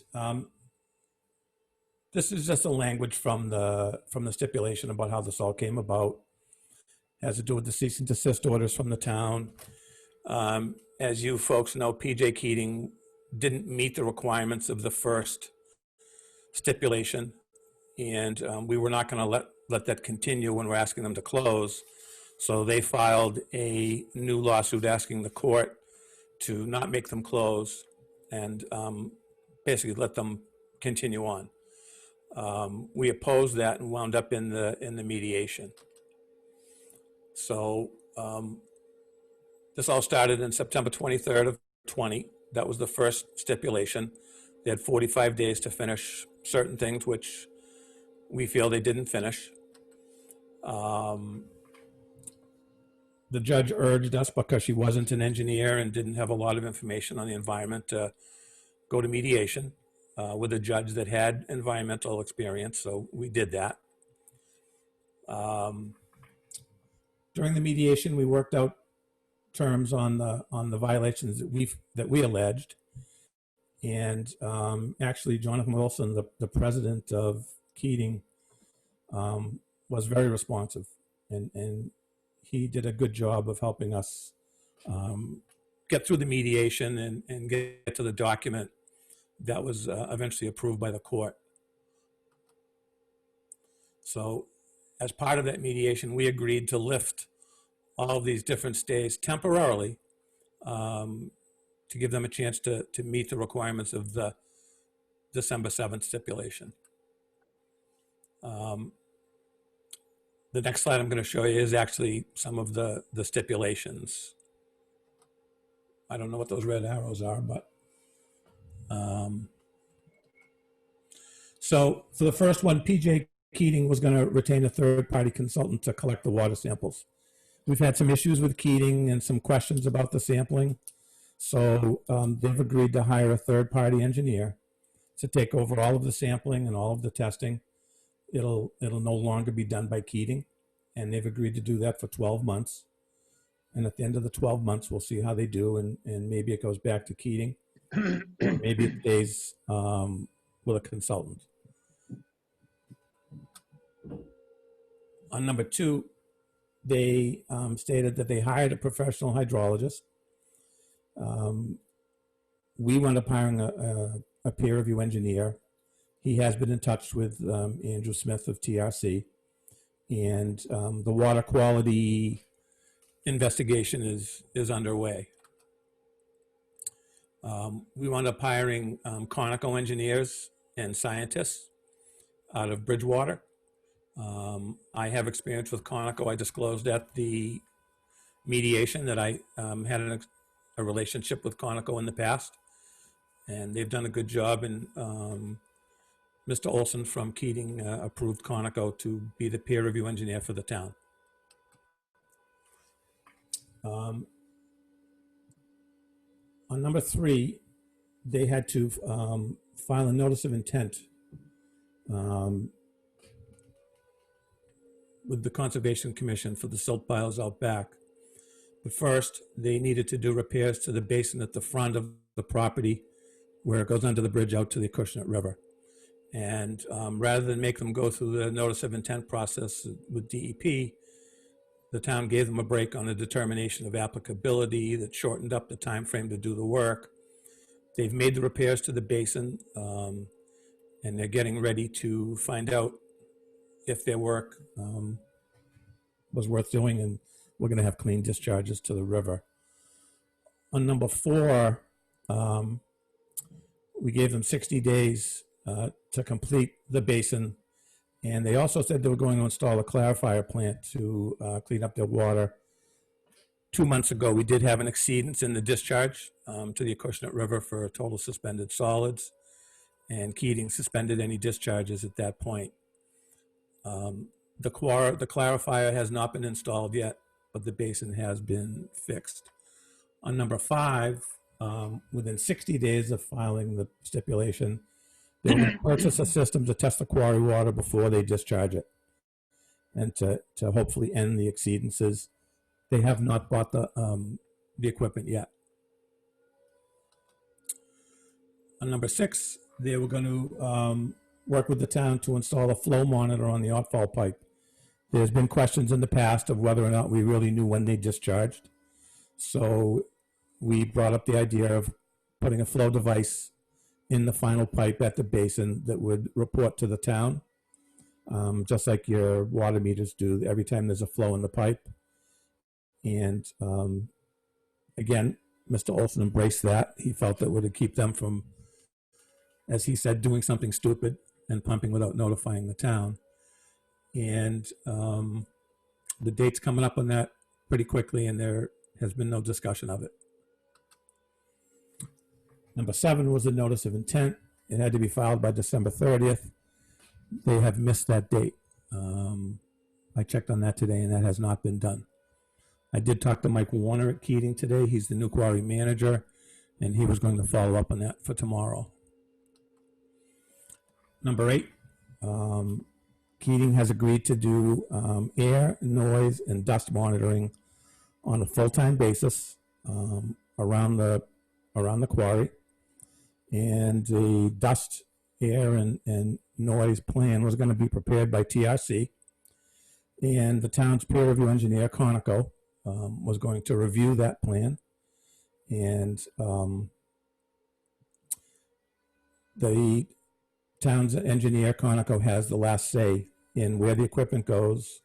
Speaker 9: this is just a language from the stipulation about how this all came about. It has to do with the cease and desist orders from the town. As you folks know, PJ Keating didn't meet the requirements of the first stipulation, and we were not going to let that continue when we're asking them to close. So they filed a new lawsuit asking the court to not make them close and basically let them continue on. We opposed that and wound up in the mediation. So this all started in September 23rd of 20. That was the first stipulation. They had 45 days to finish certain things, which we feel they didn't finish. The judge urged us, because she wasn't an engineer and didn't have a lot of information on the environment, to go to mediation with a judge that had environmental experience, so we did that. During the mediation, we worked out terms on the violations that we alleged. And actually, Jonathan Wilson, the president of Keating, was very responsive, and he did a good job of helping us get through the mediation and get to the document that was eventually approved by the court. So as part of that mediation, we agreed to lift all of these different stays temporarily to give them a chance to meet the requirements of the December 7th stipulation. The next slide I'm going to show you is actually some of the stipulations. I don't know what those red arrows are, but so for the first one, PJ Keating was going to retain a third-party consultant to collect the water samples. We've had some issues with Keating and some questions about the sampling. So they've agreed to hire a third-party engineer to take over all of the sampling and all of the testing. It'll no longer be done by Keating, and they've agreed to do that for 12 months. And at the end of the 12 months, we'll see how they do, and maybe it goes back to Keating, or maybe it stays with a consultant. On number 2, they stated that they hired a professional hydrologist. We wound up hiring a peer review engineer. He has been in touch with Andrew Smith of TRC, and the water quality investigation is underway. We wound up hiring Conoco engineers and scientists out of Bridgewater. I have experience with Conoco. I disclosed at the mediation that I had a relationship with Conoco in the past, and they've done a good job. And Mr. Olson from Keating approved Conoco to be the peer review engineer for the town. On number 3, they had to file a notice of intent with the Conservation Commission for the silt piles out back. But first, they needed to do repairs to the basin at the front of the property where it goes under the bridge out to the Acushnet River. And rather than make them go through the notice of intent process with DEP, the town gave them a break on a determination of applicability that shortened up the time frame to do the work. They've made the repairs to the basin, and they're getting ready to find out if their work was worth doing, and we're going to have clean discharges to the river. On number 4, we gave them 60 days to complete the basin, and they also said they were going to install a clarifier plant to clean up their water. 2 months ago, we did have an exceedance in the discharge to the Acushnet River for total suspended solids, and Keating suspended any discharges at that point. The clarifier has not been installed yet, but the basin has been fixed. On number 5, within 60 days of filing the stipulation, they will purchase a system to test the quarry water before they discharge it, and to hopefully end the exceedances. They have not bought the equipment yet. On number 6, they were going to work with the town to install a flow monitor on the outfall pipe. There's been questions in the past of whether or not we really knew when they discharged. So we brought up the idea of putting a flow device in the final pipe at the basin that would report to the town, just like your water meters do every time there's a flow in the pipe. And again, Mr. Olson embraced that. He felt that would keep them from, as he said, doing something stupid and pumping without notifying the town. And the date's coming up on that pretty quickly, and there has been no discussion of it. Number 7 was the notice of intent. It had to be filed by December 30th. They have missed that date. I checked on that today, and that has not been done. I did talk to Mike Warner at Keating today. He's the new quarry manager, and he was going to follow up on that for tomorrow. Number 8, Keating has agreed to do air, noise, and dust monitoring on a full-time basis around the quarry, and the dust, air, and noise plan was going to be prepared by TRC, and the town's peer review engineer, Conoco, was going to review that plan, and the town's engineer, Conoco, has the last say in where the equipment goes,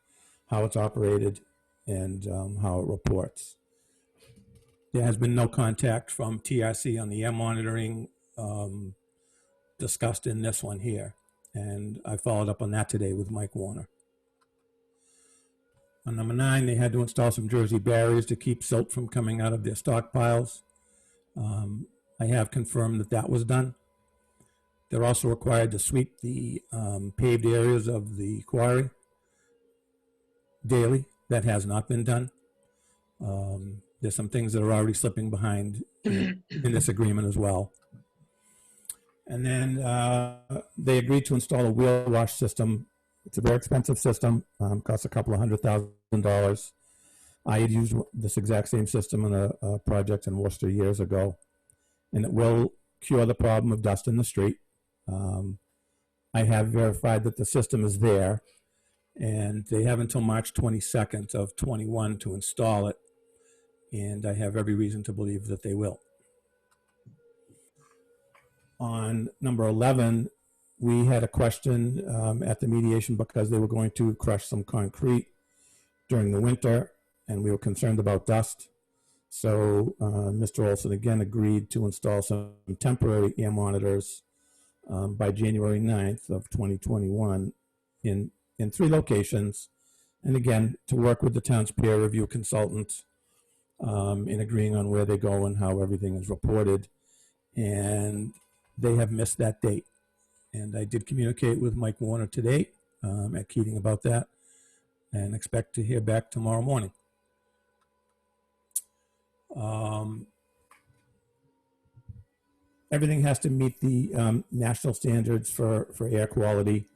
Speaker 9: how it's operated, and how it reports. There has been no contact from TRC on the air monitoring discussed in this one here, and I followed up on that today with Mike Warner. On number 9, they had to install some Jersey barriers to keep silt from coming out of their stockpiles. I have confirmed that that was done. They're also required to sweep the paved areas of the quarry daily. That has not been done. There's some things that are already slipping behind in this agreement as well. And then they agreed to install a wheel wash system. It's a very expensive system, costs a couple of $100,000. I had used this exact same system in a project in Worcester years ago, and it will cure the problem of dust in the street. I have verified that the system is there, and they have until March 22nd of 21 to install it, and I have every reason to believe that they will. On number 11, we had a question at the mediation because they were going to crush some concrete during the winter, and we were concerned about dust. So Mr. Olson again agreed to install some temporary air monitors by January 9th of 2021 in 3 locations. And again, to work with the town's peer review consultant in agreeing on where they go and how everything is reported. And they have missed that date. And I did communicate with Mike Warner today at Keating about that, and expect to hear back tomorrow morning. Everything has to meet the national standards for air quality.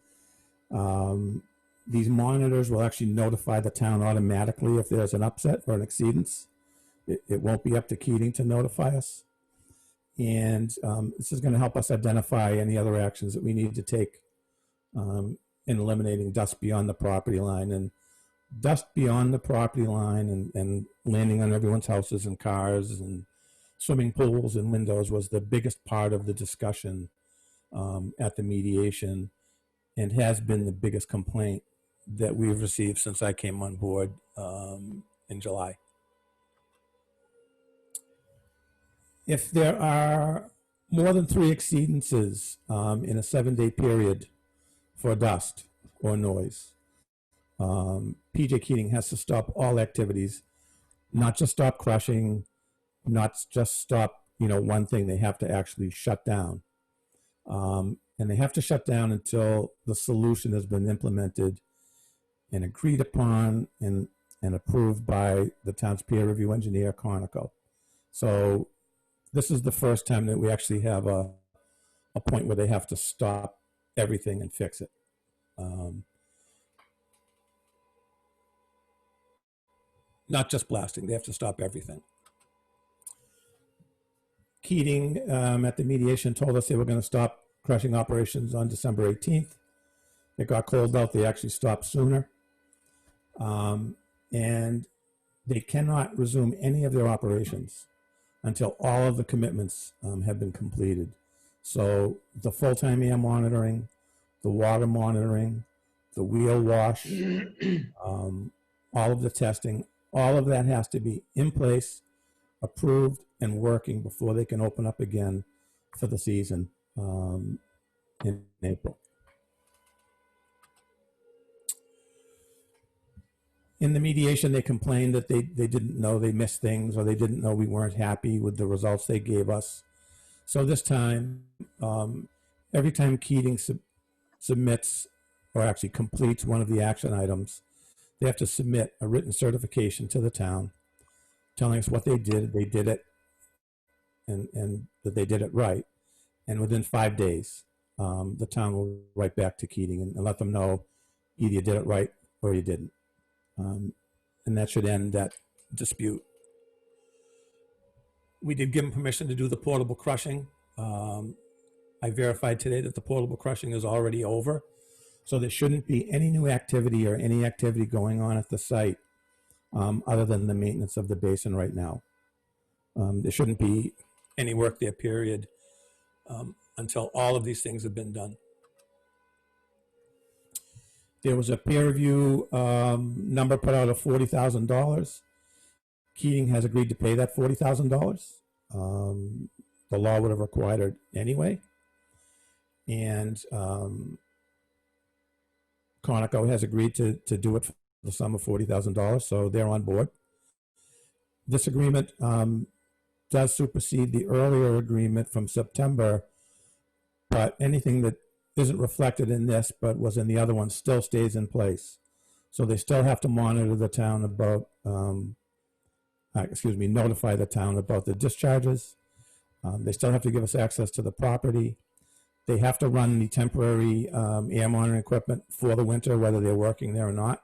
Speaker 9: These monitors will actually notify the town automatically if there's an upset or an exceedance. It won't be up to Keating to notify us. And this is going to help us identify any other actions that we need to take in eliminating dust beyond the property line. And dust beyond the property line and landing on everyone's houses and cars and swimming pools and windows was the biggest part of the discussion at the mediation, and has been the biggest complaint that we've received since I came on board in July. If there are more than 3 exceedances in a 7-day period for dust or noise, PJ Keating has to stop all activities, not just stop crushing, not just stop, one thing. They have to actually shut down. And they have to shut down until the solution has been implemented and agreed upon and approved by the town's peer review engineer, Conoco. So this is the first time that we actually have a point where they have to stop everything and fix it. Not just blasting, they have to stop everything. Keating at the mediation told us they were going to stop crushing operations on December 18th. It got cold out, they actually stopped sooner. And they cannot resume any of their operations until all of the commitments have been completed. So the full-time air monitoring, the water monitoring, the wheel wash, all of the testing, all of that has to be in place, approved, and working before they can open up again for the season in April. In the mediation, they complained that they didn't know, they missed things, or they didn't know we weren't happy with the results they gave us. So this time, every time Keating submits or actually completes one of the action items, they have to submit a written certification to the town telling us what they did it, and that they did it right. And within 5 days, the town will write back to Keating and let them know either you did it right or you didn't. And that should end that dispute. We did give them permission to do the portable crushing. I verified today that the portable crushing is already over, so there shouldn't be any new activity or any activity going on at the site other than the maintenance of the basin right now. There shouldn't be any work there, period, until all of these things have been done. There was a peer review number put out of $40,000. Keating has agreed to pay that $40,000. The law would have required it anyway. And Conoco has agreed to do it for the sum of $40,000, so they're on board. This agreement does supersede the earlier agreement from September, but anything that isn't reflected in this but was in the other one still stays in place. So they still have to monitor the town about, notify the town about the discharges. They still have to give us access to the property. They have to run the temporary air monitoring equipment for the winter, whether they're working there or not,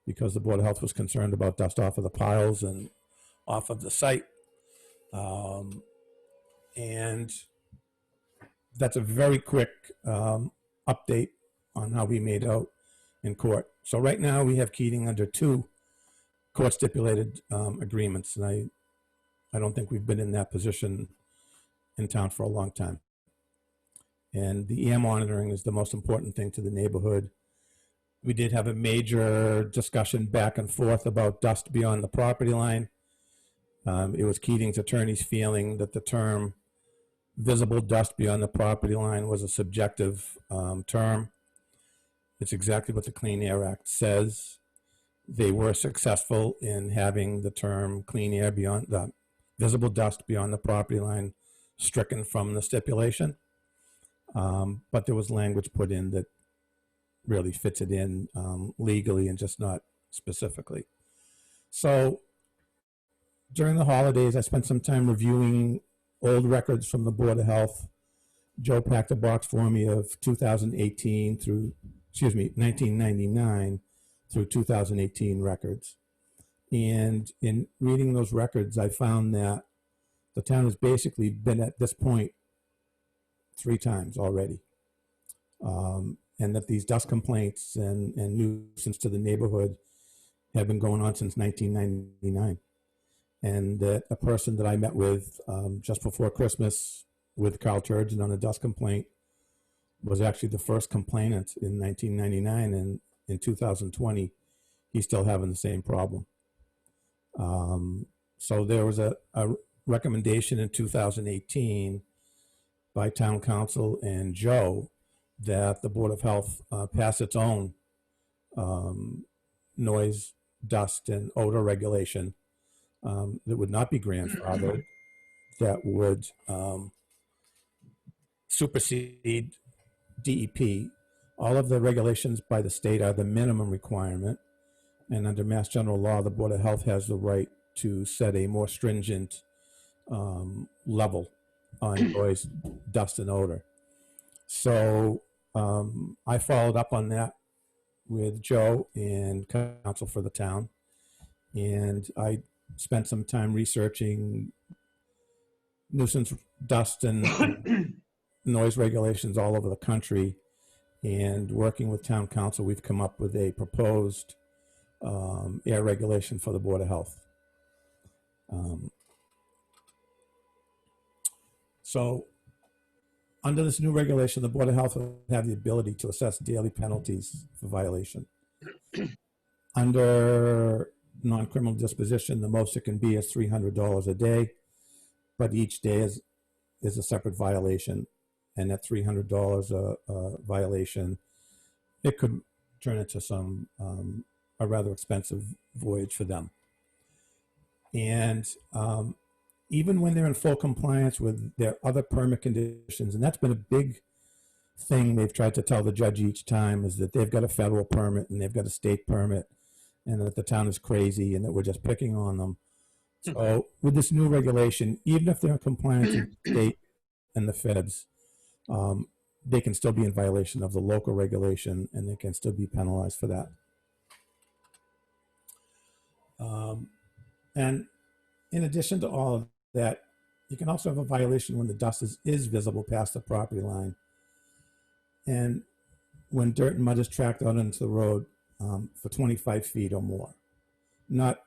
Speaker 9: because the Board of Health was concerned about dust off of the piles and off of the site. And that's a very quick update on how we made out in court. So right now we have Keating under 2 court stipulated agreements, and I don't think we've been in that position in town for a long time. And the air monitoring is the most important thing to the neighborhood. We did have a major discussion back and forth about dust beyond the property line. It was Keating's attorney's feeling that the term visible dust beyond the property line was a subjective term. It's exactly what the Clean Air Act says. They were successful in having the term clean air beyond the visible dust beyond the property line stricken from the stipulation. But there was language put in that really fits it in legally and just not specifically. So during the holidays, I spent some time reviewing old records from the Board of Health. Joe packed a box for me of 1999 through 2018 records. And in reading those records, I found that the town has basically been at this point 3 times already. And that these dust complaints and nuisance to the neighborhood have been going on since 1999. And that a person that I met with just before Christmas with Carl Turgeon on a dust complaint was actually the first complainant in 1999, and in 2020, he's still having the same problem. So there was a recommendation in 2018 by town council and Joe that the Board of Health pass its own noise, dust, and odor regulation that would not be grandfathered, that would supersede DEP. All of the regulations by the state are the minimum requirement, and under Mass General Law, the Board of Health has the right to set a more stringent level on noise, dust, and odor. So I followed up on that with Joe and counsel for the town, and I spent some time researching nuisance, dust, and noise regulations all over the country, and working with town council, we've come up with a proposed air regulation for the Board of Health. So under this new regulation, the Board of Health will have the ability to assess daily penalties for violation. Under non-criminal disposition, the most it can be is $300 a day, but each day is a separate violation. And that $300 a violation, it could turn into some a rather expensive voyage for them. And even when they're in full compliance with their other permit conditions, and that's been a big thing they've tried to tell the judge each time, is that they've got a federal permit and they've got a state permit, and that the town is crazy and that we're just picking on them. So with this new regulation, even if they're in compliance with the state and the feds, they can still be in violation of the local regulation, and they can still be penalized for that. And in addition to all of that, you can also have a violation when the dust is visible past the property line. And when dirt and mud is tracked out into the road for 25 feet or more, not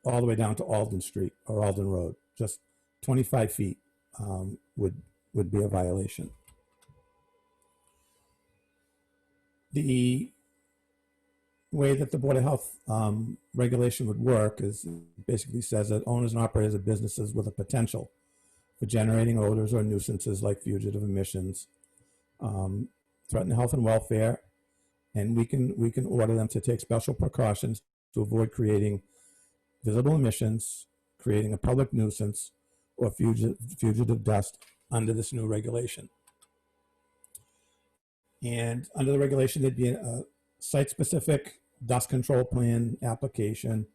Speaker 9: all the way down to Alden Street or Alden Road, just 25 feet would be a violation. The way that the Board of Health regulation would work is basically says that owners and operators of businesses with a potential for generating odors or nuisances like fugitive emissions threaten health and welfare, and we can order them to take special precautions to avoid creating visible emissions, creating a public nuisance, or fugitive dust under this new regulation. And under the regulation, there'd be a site-specific dust control plan application.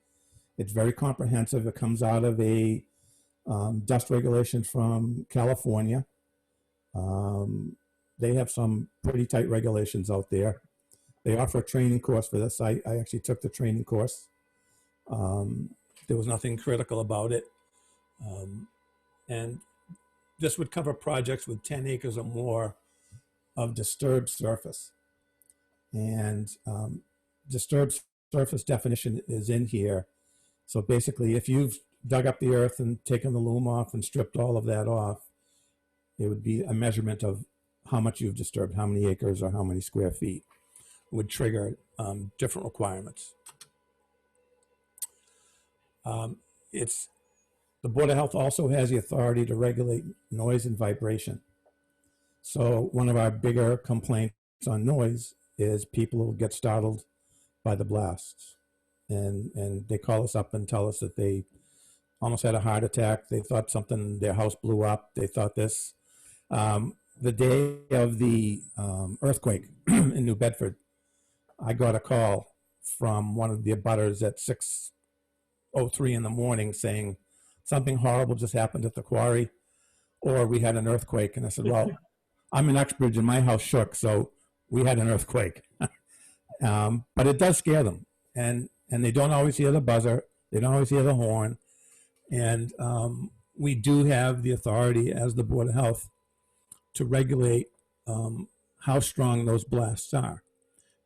Speaker 9: It's very comprehensive. It comes out of a dust regulation from California. They have some pretty tight regulations out there. They offer a training course for this. I actually took the training course. There was nothing critical about it. And this would cover projects with 10 acres or more of disturbed surface. And disturbed surface definition is in here. So basically, if you've dug up the earth and taken the loam off and stripped all of that off, it would be a measurement of how much you've disturbed, how many acres or how many square feet would trigger different requirements. The Board of Health also has the authority to regulate noise and vibration. So one of our bigger complaints on noise is people who get startled by the blasts. And they call us up and tell us that they almost had a heart attack. They thought their house blew up. They thought this. The day of the earthquake in New Bedford, I got a call from one of the abutters at 6:03 in the morning saying something horrible just happened at the quarry, or we had an earthquake. And I said, well, I'm in Uxbridge and my house shook, so we had an earthquake. But it does scare them. And they don't always hear the buzzer. They don't always hear the horn. And we do have the authority as the Board of Health to regulate how strong those blasts are.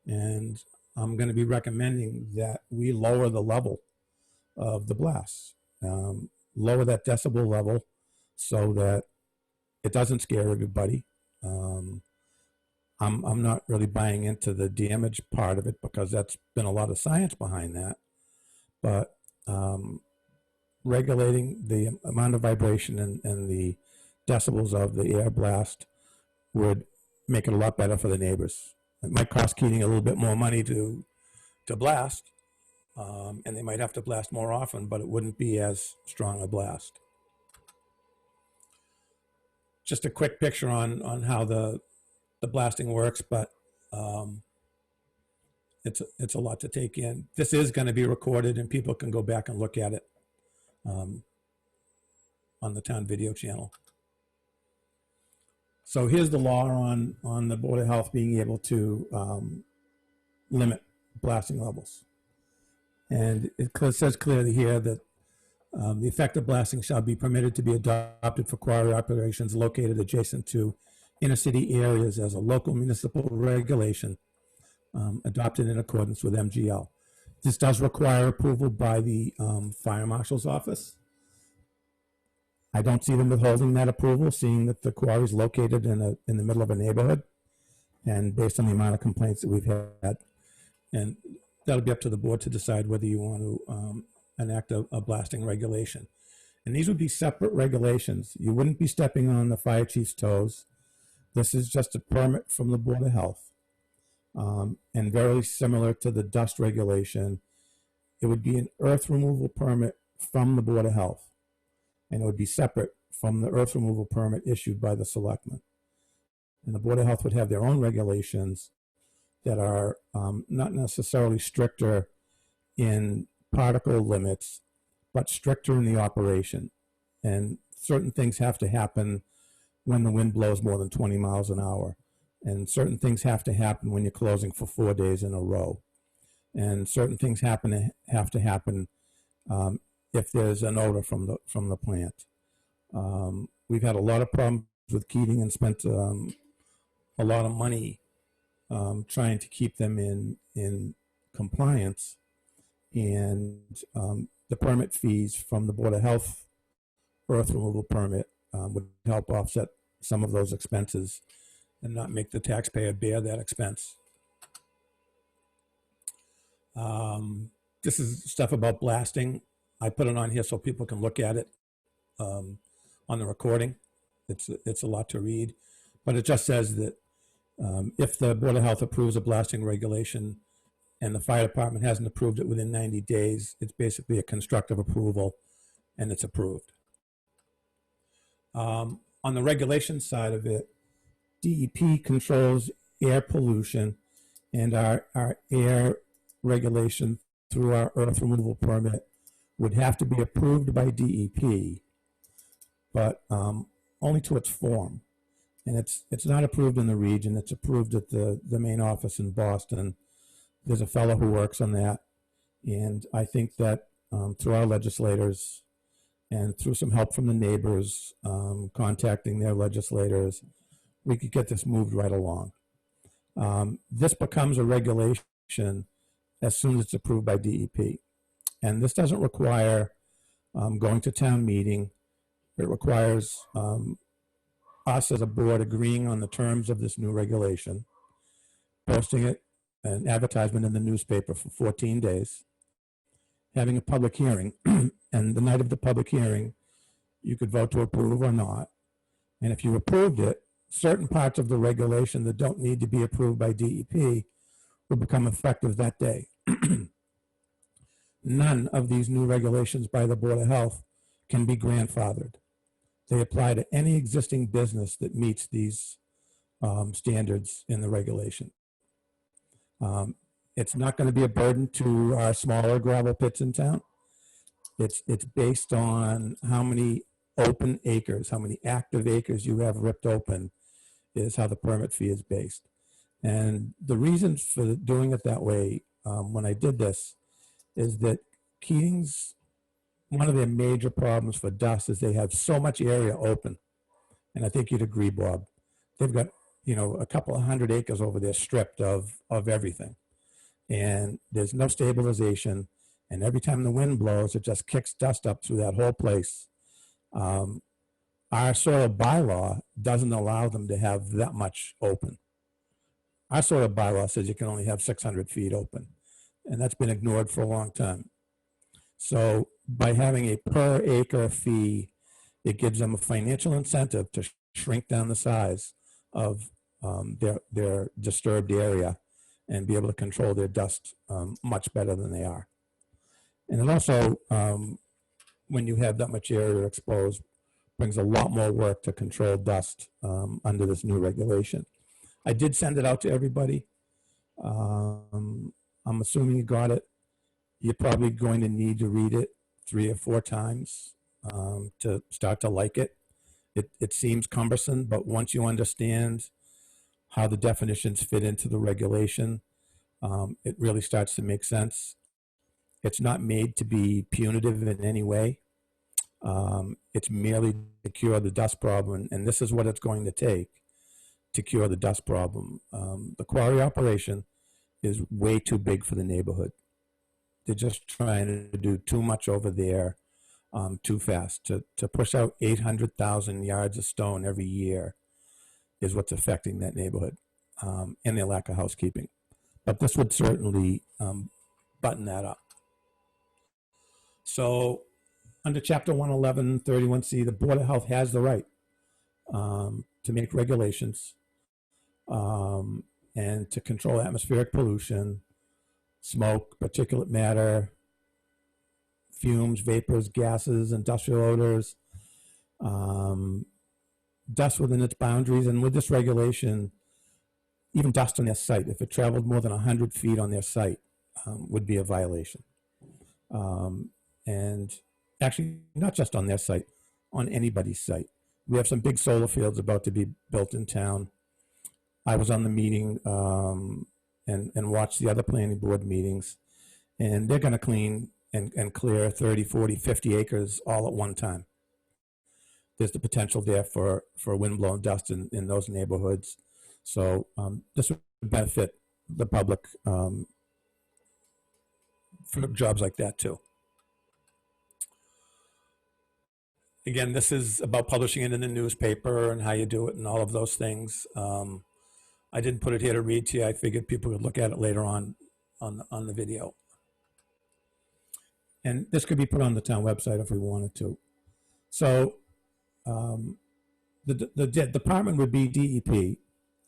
Speaker 9: And I'm going to be recommending that we lower the level of the blasts, lower that decibel level so that it doesn't scare everybody. I'm not really buying into the damage part of it because that's been a lot of science behind that. But regulating the amount of vibration and the decibels of the air blast would make it a lot better for the neighbors. It might cost Keating a little bit more money to blast, and they might have to blast more often, but it wouldn't be as strong a blast. Just a quick picture on how the blasting works, but it's a lot to take in. This is going to be recorded, and people can go back and look at it on the town video channel. So here's the law on the Board of Health being able to limit blasting levels. And it says clearly here that the effective blasting shall be permitted to be adopted for quarry operations located adjacent to inner city areas as a local municipal regulation adopted in accordance with MGL. This does require approval by the fire marshal's office. I don't see them withholding that approval, seeing that the quarry is located in the middle of a neighborhood, and based on the amount of complaints that we've had. And that'll be up to the board to decide whether you want to enact a blasting regulation. And these would be separate regulations. You wouldn't be stepping on the fire chief's toes. This is just a permit from the Board of Health. And very similar to the dust regulation, it would be an earth removal permit from the Board of Health. And it would be separate from the earth removal permit issued by the selectmen. And the Board of Health would have their own regulations that are not necessarily stricter in particle limits, but stricter in the operation. And certain things have to happen when the wind blows more than 20 miles an hour. And certain things have to happen when you're closing for 4 days in a row. And certain things have to happen if there's an odor from the plant. We've had a lot of problems with Keating and spent a lot of money trying to keep them in compliance, and the permit fees from the Board of Health earth removal permit would help offset some of those expenses and not make the taxpayer bear that expense. This is stuff about blasting. I put it on here so people can look at it on the recording. It's a lot to read, but it just says that if the Board of Health approves a blasting regulation and the fire department hasn't approved it within 90 days, it's basically a constructive approval and it's approved. On the regulation side of it, DEP controls air pollution, and our air regulation through our earth removal permit would have to be approved by DEP, but only to its form. And it's not approved in the region, it's approved at the main office in Boston. There's a fellow who works on that, and I think that through our legislators and through some help from the neighbors contacting their legislators, we could get this moved right along. This becomes a regulation as soon as it's approved by DEP. And this doesn't require going to town meeting. It requires us as a board agreeing on the terms of this new regulation, posting it, an advertisement in the newspaper for 14 days, having a public hearing, and the night of the public hearing, you could vote to approve or not. And if you approved it, certain parts of the regulation that don't need to be approved by DEP will become effective that day. None of these new regulations by the Board of Health can be grandfathered. They apply to any existing business that meets these standards in the regulation. It's not going to be a burden to our smaller gravel pits in town. It's based on how many open acres, how many active acres you have ripped open is how the permit fee is based. And the reason for doing it that way, when I did this, is that Keating's, one of their major problems for dust is they have so much area open. And I think you'd agree, Bob. They've got, a couple of 100 acres over there stripped of everything. And there's no stabilization. And every time the wind blows, it just kicks dust up through that whole place. Our soil bylaw doesn't allow them to have that much open. Our soil bylaw says you can only have 600 feet open, and that's been ignored for a long time. So by having a per acre fee, it gives them a financial incentive to shrink down the size of their disturbed area and be able to control their dust much better than they are. And it also, when you have that much area exposed, brings a lot more work to control dust under this new regulation. I did send it out to everybody. I'm assuming you got it. You're probably going to need to read it 3 or 4 times to start to like it. It seems cumbersome, but once you understand how the definitions fit into the regulation, it really starts to make sense. It's not made to be punitive in any way. It's merely to cure the dust problem, and this is what it's going to take to cure the dust problem. The quarry operation is way too big for the neighborhood. They're just trying to do too much over there too fast. To push out 800,000 yards of stone every year is what's affecting that neighborhood and their lack of housekeeping. But this would certainly button that up. So under Chapter 111, 31C, the Board of Health has the right to make regulations and to control atmospheric pollution, smoke, particulate matter, fumes, vapors, gases, industrial odors, dust within its boundaries. And with this regulation, even dust on their site, if it traveled more than 100 feet on their site, would be a violation. And actually, not just on their site, on anybody's site. We have some big solar fields about to be built in town. I was on the meeting and watched the other planning board meetings, and they're going to clean and clear 30, 40, 50 acres all at one time. There's the potential there for windblown dust in those neighborhoods. So this would benefit the public for jobs like that too. Again, this is about publishing it in the newspaper and how you do it and all of those things. I didn't put it here to read to you. I figured people would look at it later on the video. And this could be put on the town website if we wanted to. So the department would be DEP,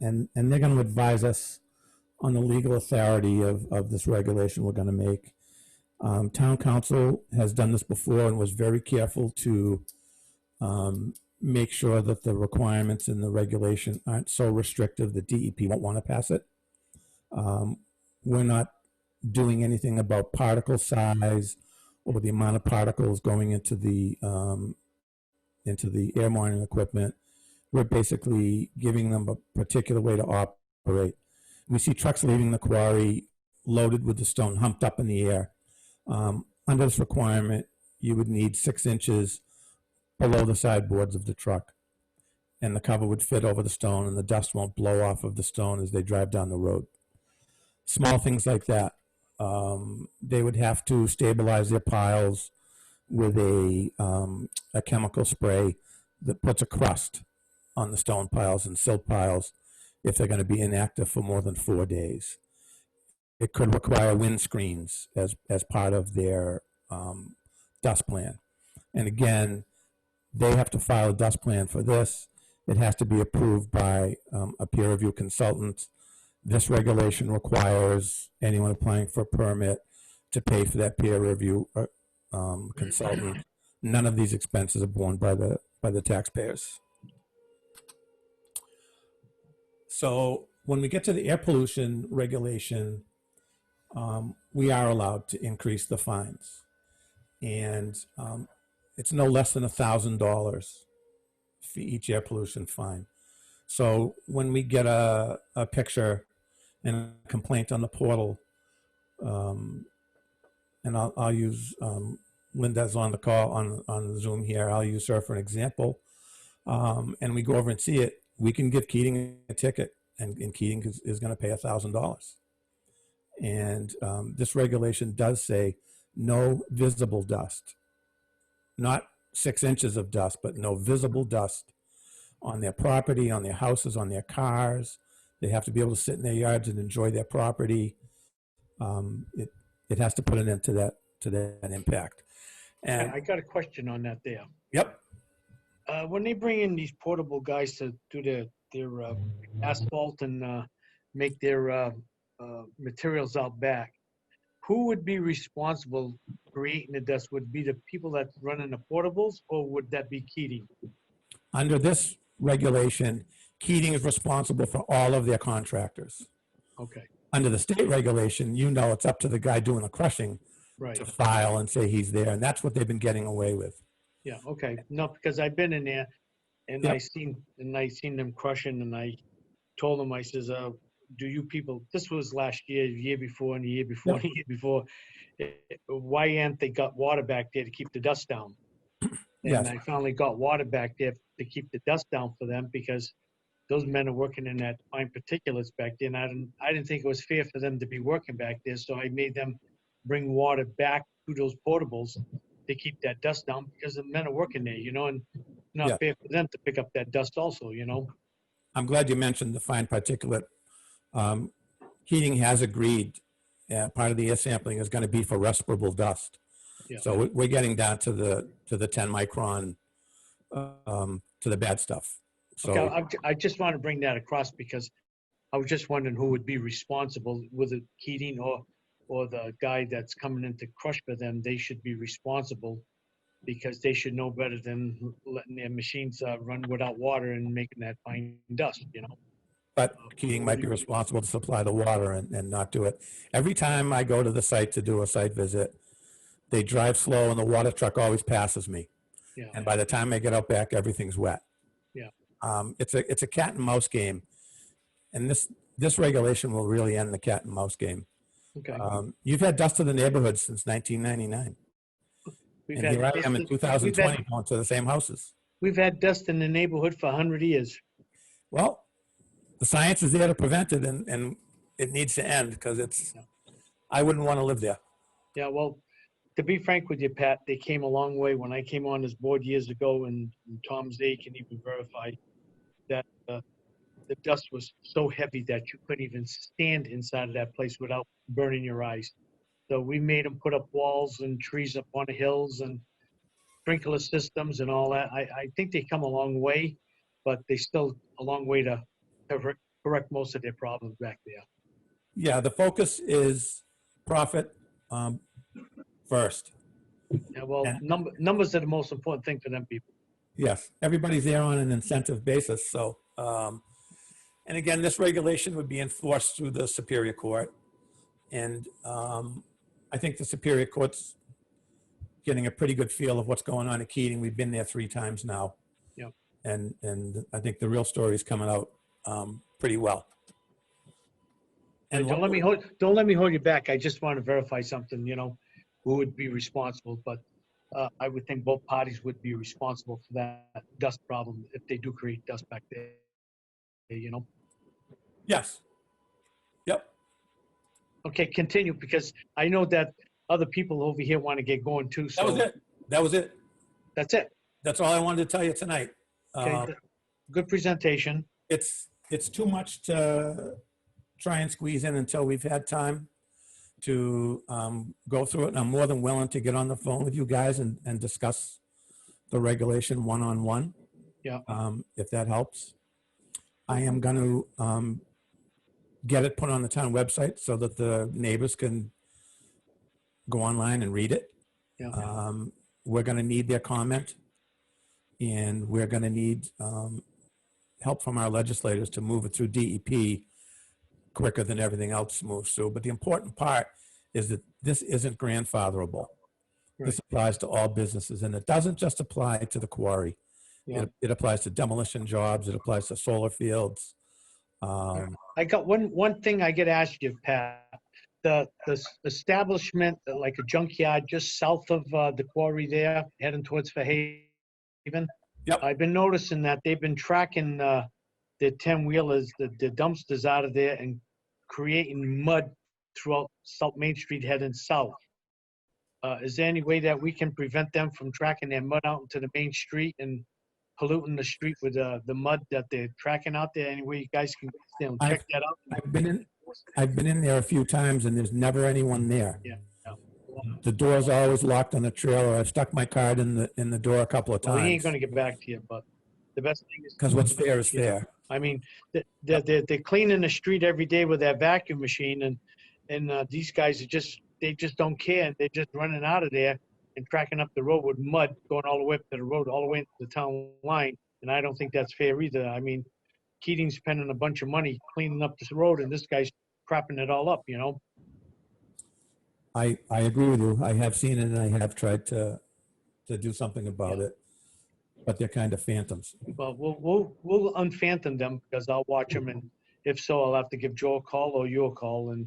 Speaker 9: and they're going to advise us on the legal authority of this regulation we're going to make. Town council has done this before and was very careful to make sure that the requirements in the regulation aren't so restrictive that DEP won't want to pass it. We're not doing anything about particle size or the amount of particles going into the air monitoring equipment. We're basically giving them a particular way to operate. We see trucks leaving the quarry loaded with the stone humped up in the air. Under this requirement, you would need 6 inches below the sideboards of the truck, and the cover would fit over the stone, and the dust won't blow off of the stone as they drive down the road. Small things like that. They would have to stabilize their piles with a chemical spray that puts a crust on the stone piles and silt piles if they're going to be inactive for more than 4 days. It could require wind screens as part of their dust plan. And again, they have to file a dust plan for this. It has to be approved by a peer review consultant. This regulation requires anyone applying for a permit to pay for that peer review consultant. None of these expenses are borne by the taxpayers. So when we get to the air pollution regulation, we are allowed to increase the fines, and it's no less than $1,000 for each air pollution fine. So when we get a picture and a complaint on the portal, and I'll use Linda's on the call on Zoom here. I'll use her for an example, and we go over and see it. We can give Keating a ticket, and Keating is going to pay $1,000. And this regulation does say no visible dust, not 6 inches of dust, but no visible dust on their property, on their houses, on their cars. They have to be able to sit in their yards and enjoy their property. It has to put an end to that impact. And
Speaker 2: I got a question on that there.
Speaker 9: Yep.
Speaker 2: When they bring in these portable guys to do their asphalt and make their materials out back, who would be responsible creating the dust? Would it be the people that run in the portables, or would that be Keating?
Speaker 9: Under this regulation, Keating is responsible for all of their contractors.
Speaker 2: Okay,
Speaker 9: Under the state regulation, it's up to the guy doing the crushing
Speaker 2: right.
Speaker 9: to file and say he's there, and that's what they've been getting away with.
Speaker 2: Yeah, okay. No, because I've been in there and
Speaker 9: Yep.
Speaker 2: I seen them crushing, and I told them, I says, do you people, this was last year, the year before, and the year before,
Speaker 9: Yep.
Speaker 2: and the year before, why ain't they got water back there to keep the dust down?
Speaker 9: Yes.
Speaker 2: And I finally got water back there to keep the dust down for them, because those men are working in that fine particulates back there, and I didn't think it was fair for them to be working back there, so I made them bring water back to those portables to keep that dust down, because the men are working there, and it's not
Speaker 9: Yeah.
Speaker 2: fair for them to pick up that dust also,
Speaker 9: I'm glad you mentioned the fine particulate. Keating has agreed part of the air sampling is going to be for respirable dust.
Speaker 2: Yeah.
Speaker 9: So we're getting down to the 10 micron, to the bad stuff. So
Speaker 2: Okay, I just want to bring that across, because I was just wondering who would be responsible, was it Keating or the guy that's coming in to crush for them? They should be responsible, because they should know better than letting their machines run without water and making that fine dust,
Speaker 9: but Keating might be responsible to supply the water and not do it. Every time I go to the site to do a site visit, they drive slow and the water truck always passes me.
Speaker 2: Yeah.
Speaker 9: And by the time I get out back, everything's wet.
Speaker 2: Yeah.
Speaker 9: It's a cat and mouse game. And this regulation will really end the cat and mouse game.
Speaker 2: Okay.
Speaker 9: You've had dust in the neighborhood since 1999.
Speaker 2: We've
Speaker 9: And
Speaker 2: had
Speaker 9: here I
Speaker 2: dust
Speaker 9: am in
Speaker 2: in-
Speaker 9: 2020 going to the same houses.
Speaker 2: We've had dust in the neighborhood for 100 years.
Speaker 9: Well, the science is there to prevent it, and it needs to end because I wouldn't want to live there.
Speaker 2: Yeah, well, to be frank with you, Pat, they came a long way. When I came on this board years ago, and Tom Zay can even verify that the dust was so heavy that you couldn't even stand inside of that place without burning your eyes. So we made them put up walls and trees up on the hills and sprinkler systems and all that. I think they come a long way, but they still a long way to correct most of their problems back there.
Speaker 9: Yeah, the focus is profit first.
Speaker 2: Yeah, well,
Speaker 9: And-
Speaker 2: numbers are the most important thing for them people.
Speaker 9: Yes, everybody's there on an incentive basis. So, and again, this regulation would be enforced through the Superior Court. And I think the Superior Court's getting a pretty good feel of what's going on at Keating. We've been there 3 times now.
Speaker 2: Yeah.
Speaker 9: And I think the real story is coming out pretty well.
Speaker 2: And don't let me hold you back. I just want to verify something, who would be responsible, but I would think both parties would be responsible for that dust problem if they do create dust back there,
Speaker 9: Yes. Yep.
Speaker 2: Okay, continue, because I know that other people over here want to get going too, so.
Speaker 9: That was it. That was it.
Speaker 2: That's it.
Speaker 9: That's all I wanted to tell you tonight.
Speaker 2: Okay, good presentation.
Speaker 9: It's too much to try and squeeze in until we've had time to go through it. And I'm more than willing to get on the phone with you guys and discuss the regulation one-on-one.
Speaker 2: Yeah.
Speaker 9: If that helps. I am going to get it put on the town website so that the neighbors can go online and read it.
Speaker 2: Yeah.
Speaker 9: We're going to need their comment, and we're going to need help from our legislators to move it through DEP quicker than everything else moves through. But the important part is that this isn't grandfatherable.
Speaker 2: Right.
Speaker 9: This applies to all businesses, and it doesn't just apply to the quarry.
Speaker 2: Yeah.
Speaker 9: It applies to demolition jobs. It applies to solar fields.
Speaker 2: I got one thing I get asked you, Pat. The establishment, like a junkyard just south of the quarry there, heading towards Fairhaven.
Speaker 9: Yep.
Speaker 2: I've been noticing that they've been tracking the 10-wheelers, the dumpsters out of there and creating mud throughout South Main Street heading south. Is there any way that we can prevent them from tracking their mud out into the main street and polluting the street with the mud that they're tracking out there? Any way you guys can check that out?
Speaker 9: I've been in there a few times, and there's never anyone there.
Speaker 2: Yeah.
Speaker 9: The door's always locked on the trailer. I've stuck my card in the door a couple of
Speaker 2: Well, he ain't
Speaker 9: times.
Speaker 2: gonna get back to you, but the best thing is.
Speaker 9: Because what's fair is fair.
Speaker 2: I mean, they're cleaning the street every day with that vacuum machine, and these guys they just don't care. And they're just running out of there and tracking up the road with mud going all the way up to the road, all the way into the town line. And I don't think that's fair either. I mean, Keating's spending a bunch of money cleaning up this road, and this guy's crapping it all up,
Speaker 9: I agree with you. I have seen it, and I have tried to do something about it, but they're kind of phantoms.
Speaker 2: Well, we'll unphantom them because I'll watch them, and if so, I'll have to give Joe a call or you a call. And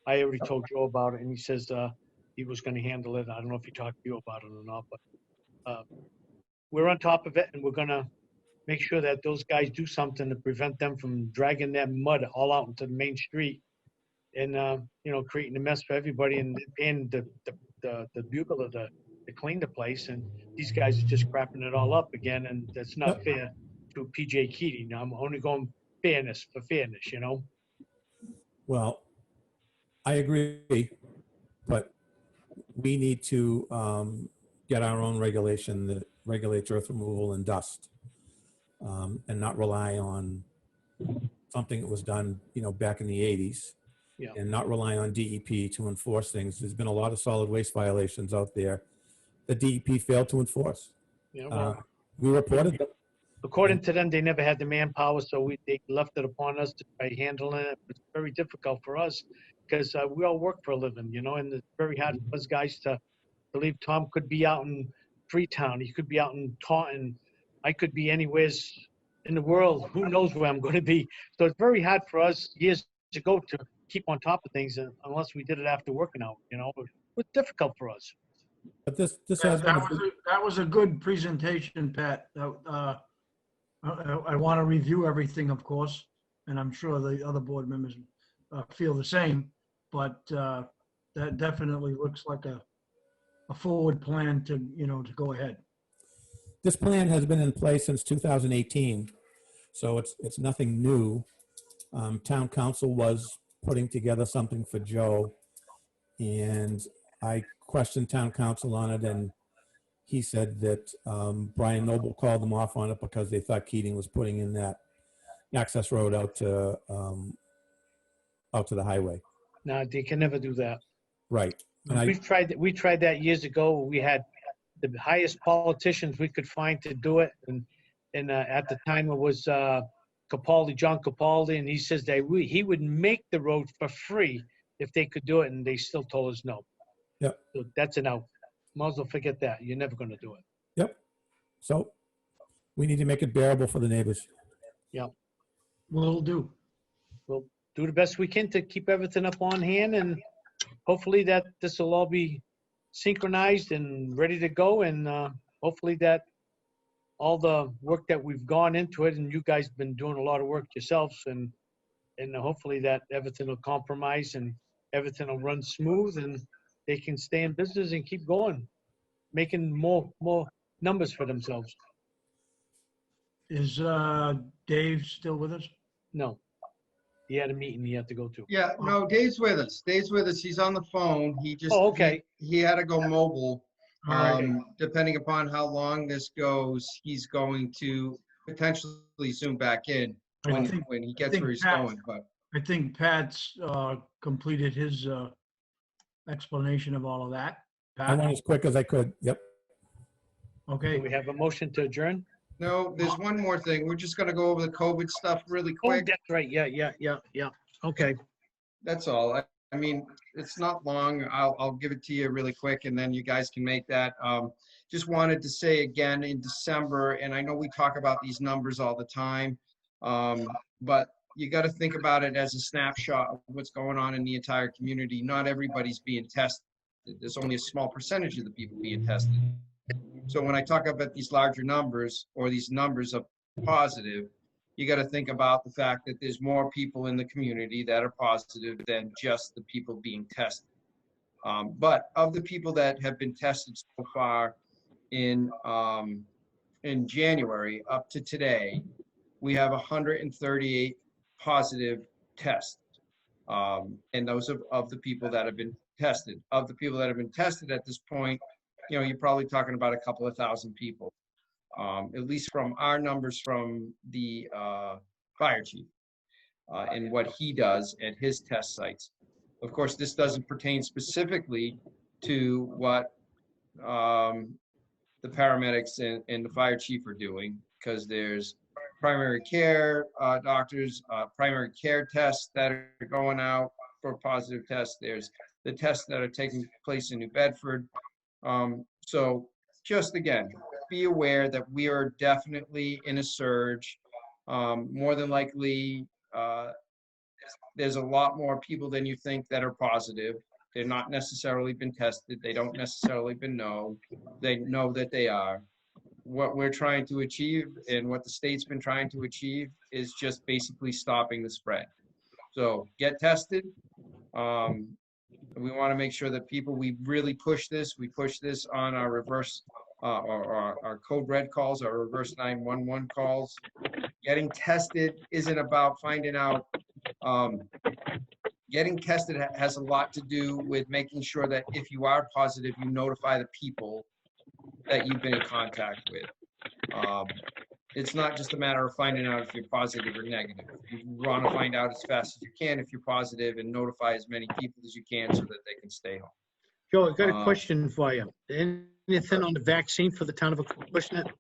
Speaker 2: I already told Joe about it, and he says he was going to handle it. I don't know if he talked to you about it or not, but we're on top of it, and we're going to make sure that those guys do something to prevent them from dragging that mud all out into the main street and creating a mess for everybody and paying the bugler to clean the place. And these guys are just crapping it all up again, and that's not fair to PJ Keating. I'm only going fairness for fairness,
Speaker 9: Well, I agree, but we need to get our own regulation that regulates earth removal and dust, and not rely on something that was done, back in the 80s.
Speaker 2: Yeah.
Speaker 9: And not rely on DEP to enforce things. There's been a lot of solid waste violations out there that DEP failed to enforce. We reported them.
Speaker 2: According to them, they never had the manpower, so they left it upon us to try handling it. It's very difficult for us because we all work for a living, and it's very hard for us guys to believe. Tom could be out in Freetown. He could be out in Taunton. I could be anywhere in the world. Who knows where I'm going to be? So it's very hard for us years ago to keep on top of things unless we did it after working out, you know? It was difficult for us.
Speaker 9: But this
Speaker 5: Yeah,
Speaker 9: has been,
Speaker 5: that was a good presentation, Pat. I want to review everything, of course, and I'm sure the other board members feel the same, but that definitely looks like a forward plan to, to go ahead.
Speaker 9: this plan has been in place since 2018, so it's nothing new. Town council was putting together something for Joe, and I questioned town council on it, and he said that Brian Noble called them off on it because they thought Keating was putting in that access road out to the highway.
Speaker 2: No, they can never do that.
Speaker 9: Right. And
Speaker 2: We tried that years ago. We had the highest politicians we could find to do it. And at the time it was Capaldi, John Capaldi, and he says he would make the road for free if they could do it, and they still told us no.
Speaker 9: Yep.
Speaker 2: So that's an out. Might as well forget that. You're never going to do it.
Speaker 9: Yep. So we need to make it bearable for the neighbors.
Speaker 2: Yeah.
Speaker 5: Will do.
Speaker 2: We'll do the best we can to keep everything up on hand, and hopefully that this will all be synchronized and ready to go, and hopefully that all the work that we've gone into it, and you guys been doing a lot of work yourselves, and hopefully that everything will compromise and everything will run smooth, and they can stay in business and keep going, making more numbers for themselves.
Speaker 5: Is Dave still with us?
Speaker 2: No, he had a meeting he had to go to.
Speaker 3: Yeah, no, Dave's with us. Dave's with us. He's on the phone. He just,
Speaker 2: Oh, okay.
Speaker 3: he had to go mobile.
Speaker 5: All right.
Speaker 3: Depending upon how long this goes, he's going to potentially zoom back in when he gets where he's going, but.
Speaker 5: I think Pat's completed his explanation of all of that.
Speaker 9: I
Speaker 5: Pat?
Speaker 9: went as quick as I could. Yep.
Speaker 5: Okay.
Speaker 2: Do we have a motion to adjourn?
Speaker 3: No, there's one more thing. We're just gonna go over the COVID stuff really
Speaker 2: Oh,
Speaker 3: quick.
Speaker 2: that's right. Yeah. Okay.
Speaker 3: That's all. I mean, it's not long. I'll give it to you really quick and then you guys can make that. Just wanted to say again in December, and I know we talk about these numbers all the time, but you got to think about it as a snapshot of what's going on in the entire community. Not everybody's being tested. There's only a small percentage of the people being tested. So when I talk about these larger numbers or these numbers of positive, you got to think about the fact that there's more people in the community that are positive than just the people being tested. But of the people that have been tested so far in January up to today, we have 138 positive tests. And those of the people that have been tested. Of the people that have been tested at this point, you're probably talking about a couple of thousand people, at least from our numbers from the fire chief and what he does at his test sites. Of course, this doesn't pertain specifically to what the paramedics and the fire chief are doing, because there's primary care doctors, primary care tests that are going out for positive tests. There's the tests that are taking place in New Bedford. So just again, be aware that we are definitely in a surge. More than likely, there's a lot more people than you think that are positive. They're not necessarily been tested. They don't necessarily know. They know that they are. What we're trying to achieve and what the state's been trying to achieve is just basically stopping the spread. So get tested. We want to make sure that we really push this. We push this on our reverse, our code red calls, our reverse 911 calls. Getting tested isn't about finding out. Getting tested has a lot to do with making sure that if you are positive, you notify the people that you've been in contact with. It's not just a matter of finding out if you're positive or negative. You want to find out as fast as you can if you're positive and notify as many people as you can so that they can stay home.
Speaker 2: Joe, I got a question for you. Anything on the vaccine for the town of Acushnet?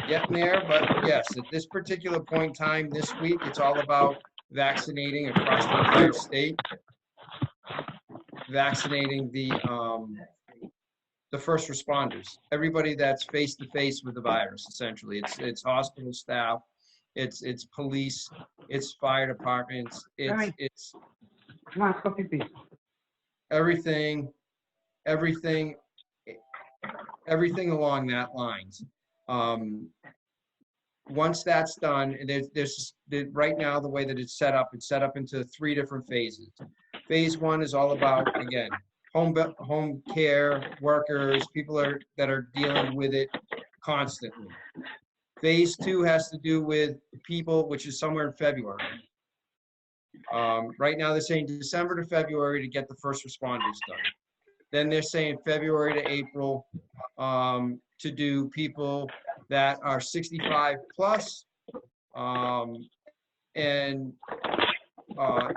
Speaker 3: Getting there, but yes, at this particular point in time this week, it's all about vaccinating across the entire state. Vaccinating the first responders, everybody that's face to face with the virus. Essentially, it's hospital staff, it's police, it's fire departments, it's
Speaker 10: Come on, go pee-pee.
Speaker 3: everything, everything, everything along that lines. Once that's done, and right now, the way that it's set up into 3 different phases. Phase 1 is all about, again, home care workers, people that are dealing with it constantly. Phase 2 has to do with people, which is somewhere in February. Right now, they're saying December to February to get the first responders done. Then they're saying February to April to do people that are 65 plus and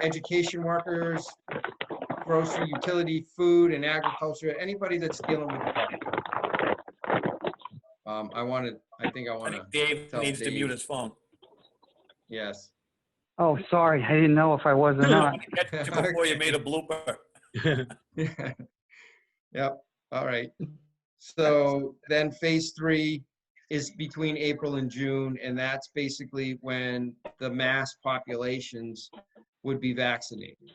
Speaker 3: education workers, grocery, utility, food, and agriculture, anybody that's dealing with the public. I think I want to
Speaker 9: Dave
Speaker 3: tell
Speaker 9: needs to
Speaker 3: Dave.
Speaker 9: mute his phone.
Speaker 3: Yes.
Speaker 10: Oh, sorry, I didn't know if I was or not.
Speaker 9: Catch you before you made a blooper.
Speaker 3: Yep. All right. So then phase 3 is between April and June, and that's basically when the mass populations would be vaccinated.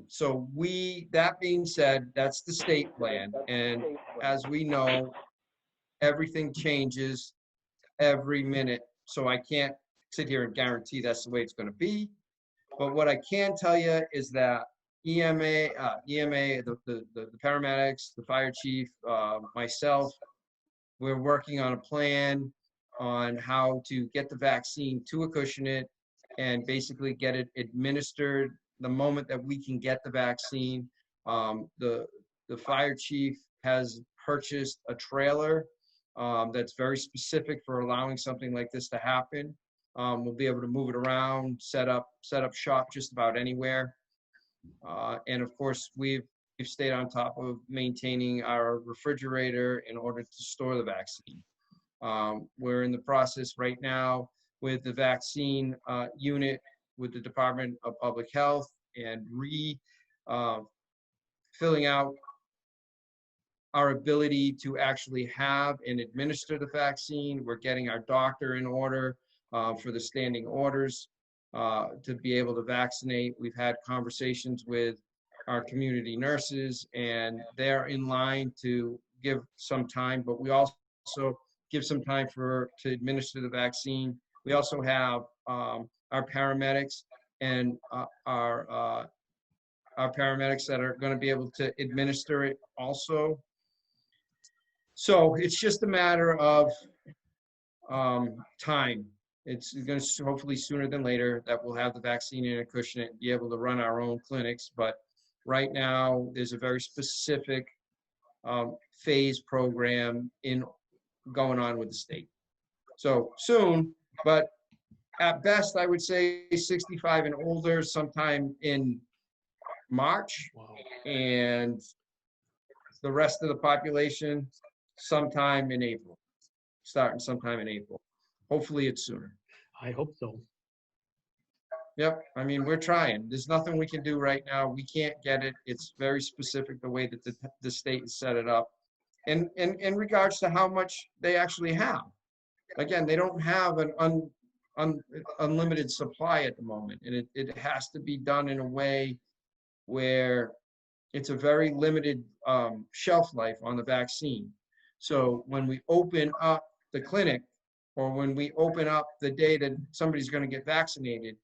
Speaker 3: So that being said, that's the state plan. And as we know, everything changes every minute. So I can't sit here and guarantee that's the way it's going to be. But what I can tell you is that EMA, the paramedics, the fire chief, myself, we're working on a plan on how to get the vaccine to Acushnet and basically get it administered the moment that we can get the vaccine. The fire chief has purchased a trailer that's very specific for allowing something like this to happen. We'll be able to move it around, set up shop just about anywhere. And of course, we've stayed on top of maintaining our refrigerator in order to store the vaccine. We're in the process right now with the vaccine unit with the Department of Public Health and filling out our ability to actually have and administer the vaccine. We're getting our doctor in order for the standing orders to be able to vaccinate. We've had conversations with our community nurses, and they're in line to give some time, but we also give some time to administer the vaccine. We also have our paramedics and our paramedics that are going to be able to administer it also. So it's just a matter of time. It's going to hopefully sooner than later that we'll have the vaccine in Acushnet and be able to run our own clinics. But right now, there's a very specific phase program going on with the state. So soon, but at best, I would say 65 and older sometime in March.
Speaker 2: Wow.
Speaker 3: And the rest of the population sometime in April, starting sometime in April. Hopefully it's sooner.
Speaker 2: I hope so.
Speaker 3: Yep, I mean, we're trying. There's nothing we can do right now. We can't get it. It's very specific the way that the state has set it up. And in regards to how much they actually have. Again, they don't have an unlimited supply at the moment. And it has to be done in a way where it's a very limited shelf life on the vaccine. So when we open up the clinic, or when we open up the day that somebody's going to get vaccinated,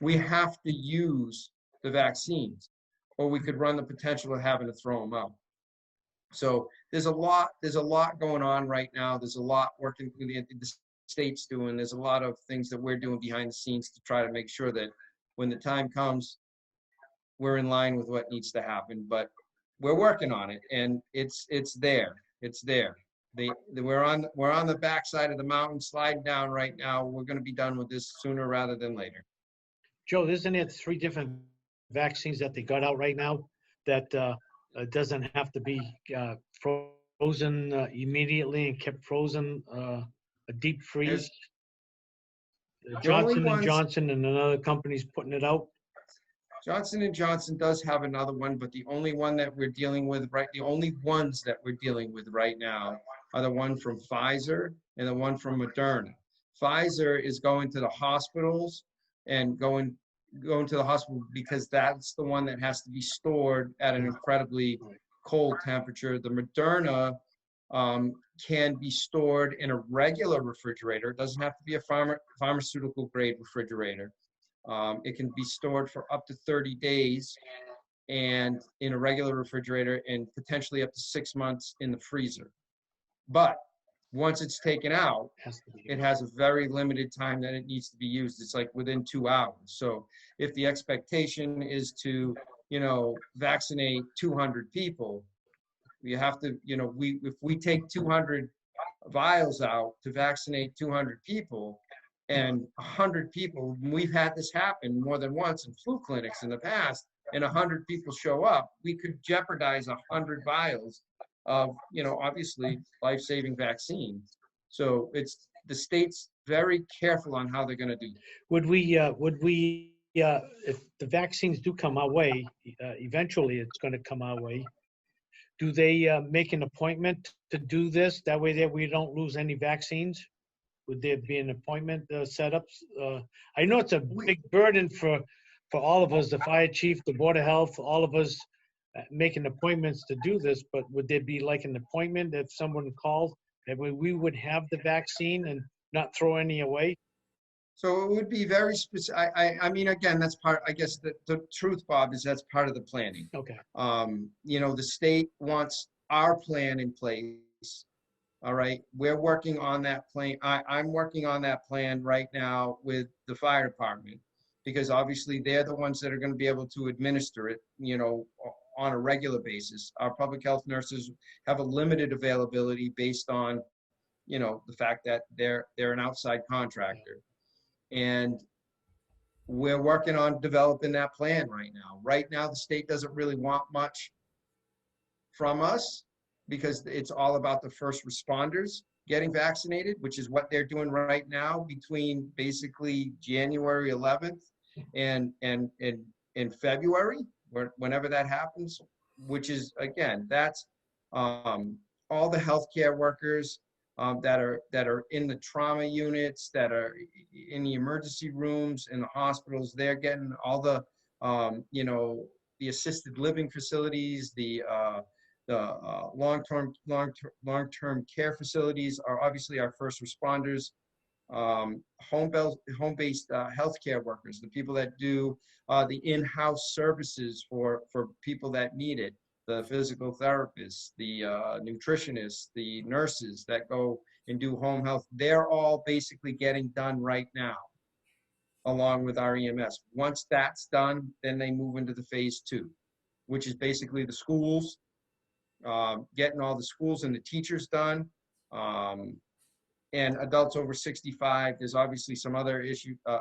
Speaker 3: we have to use the vaccines, or we could run the potential of having to throw them out. So there's a lot going on right now. There's a lot working with the state's doing. There's a lot of things that we're doing behind the scenes to try to make sure that when the time comes, we're in line with what needs to happen. But we're working on it, and it's there. It's there. We're on the backside of the mountain, sliding down right now. We're going to be done with this sooner rather than later.
Speaker 2: Joe, isn't there 3 different vaccines that they got out right now that doesn't have to be frozen immediately and kept frozen, a deep freeze? Johnson & Johnson and another company's putting it out.
Speaker 3: Johnson & Johnson does have another one, but the only one that we're dealing with the only ones that we're dealing with right now are the one from Pfizer and the one from Moderna. Pfizer is going to the hospitals and going going to the hospital because that's the one that has to be stored at an incredibly cold temperature. The Moderna can be stored in a regular refrigerator. It doesn't have to be a pharmaceutical grade refrigerator. It can be stored for up to 30 days and in a regular refrigerator, and potentially up to 6 months in the freezer. But once it's taken out, it has a very limited time that it needs to be used. It's like within 2 hours. So if the expectation is to, vaccinate 200 people, you have to, if we take 200 vials out to vaccinate 200 people, and 100 people, we've had this happen more than once in flu clinics in the past, and 100 people show up, we could jeopardize 100 vials of, obviously life-saving vaccine. So it's the state's very careful on how they're going to do.
Speaker 2: Would we, if the vaccines do come our way, eventually it's going to come our way, do they make an appointment to do this? That way that we don't lose any vaccines? Would there be an appointment set up? I know it's a big burden for all of us, the fire chief, the board of health, all of us making appointments to do this, but would there be like an appointment if someone called, that way we would have the vaccine and not throw any away?
Speaker 3: So it would be very specific. I mean, again, that's part, I guess the truth, Bob, is that's part of the planning.
Speaker 2: Okay.
Speaker 3: The state wants our plan in place. All right. We're working on that plan. I'm working on that plan right now with the fire department, because obviously they're the ones that are going to be able to administer it, on a regular basis. Our public health nurses have a limited availability based on, the fact that they're an outside contractor. And we're working on developing that plan right now. Right now, the state doesn't really want much from us because it's all about the first responders getting vaccinated, which is what they're doing right now between basically January 11th and February, whenever that happens, which is, again, that's all the healthcare workers that are in the trauma units, that are in the emergency rooms in the hospitals. They're getting all the the assisted living facilities, the long-term care facilities are obviously our first responders. Home-based healthcare workers, the people that do the in-house services for people that need it, the physical therapists, the nutritionists, the nurses that go and do home health, they're all basically getting done right now, along with our EMS. Once that's done, then they move into the phase 2, which is basically the schools, getting all the schools and the teachers done, and adults over 65. There's obviously some other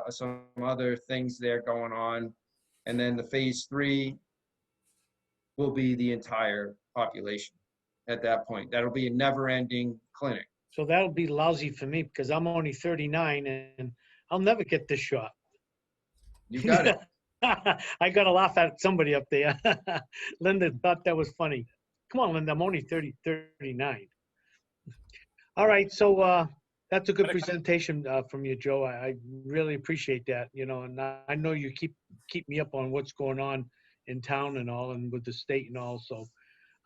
Speaker 3: some other things there going on. And then the phase 3 will be the entire population at that point. That'll be a never-ending clinic.
Speaker 2: So that'll be lousy for me because I'm only 39 and I'll never get this shot.
Speaker 3: You got it.
Speaker 2: I got to laugh at somebody up there. Linda thought that was funny. Come on, Linda, I'm only 39. All right, so that's a good presentation from you, Joe. I really appreciate that, and I know you keep me up on what's going on in town and all, and with the state and all. So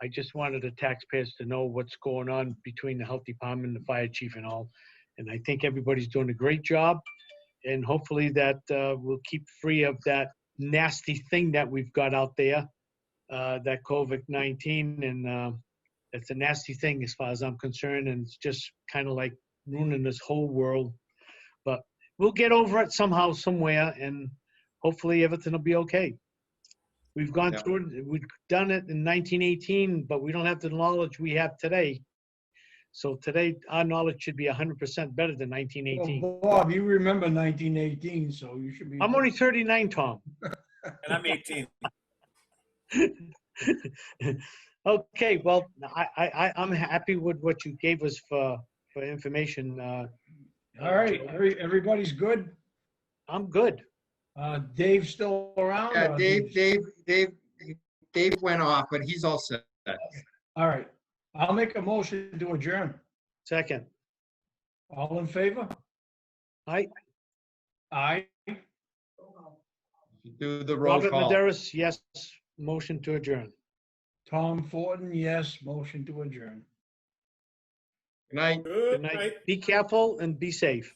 Speaker 2: I just wanted the taxpayers to know what's going on between the health department, the fire chief and all. And I think everybody's doing a great job. And hopefully that will keep free of that nasty thing that we've got out there, that COVID-19. And it's a nasty thing as far as I'm concerned. And it's just kind of like ruining this whole world. But we'll get over it somehow, somewhere. And hopefully everything will be okay. We've gone through it. We've done it in 1918, but we don't have the knowledge we have today. So today, our knowledge should be 100% better than 1918.
Speaker 5: Well, Bob, you remember 1918, so you should be.
Speaker 2: I'm only 39, Tom.
Speaker 9: And I'm 18.
Speaker 2: Okay, well, I'm happy with what you gave us for information.
Speaker 5: All right, everybody's good?
Speaker 2: I'm good.
Speaker 5: Dave's still around?
Speaker 3: Yeah, Dave went off, but he's all set.
Speaker 5: All right. I'll make a motion to adjourn.
Speaker 2: Second.
Speaker 5: All in favor?
Speaker 2: Aye.
Speaker 5: Aye.
Speaker 3: Do the roll
Speaker 2: Robert
Speaker 3: call.
Speaker 2: Maderis, yes. Motion to adjourn.
Speaker 5: Tom Fortin, yes. Motion to adjourn.
Speaker 3: Good night.
Speaker 2: Good night. Be careful and be safe.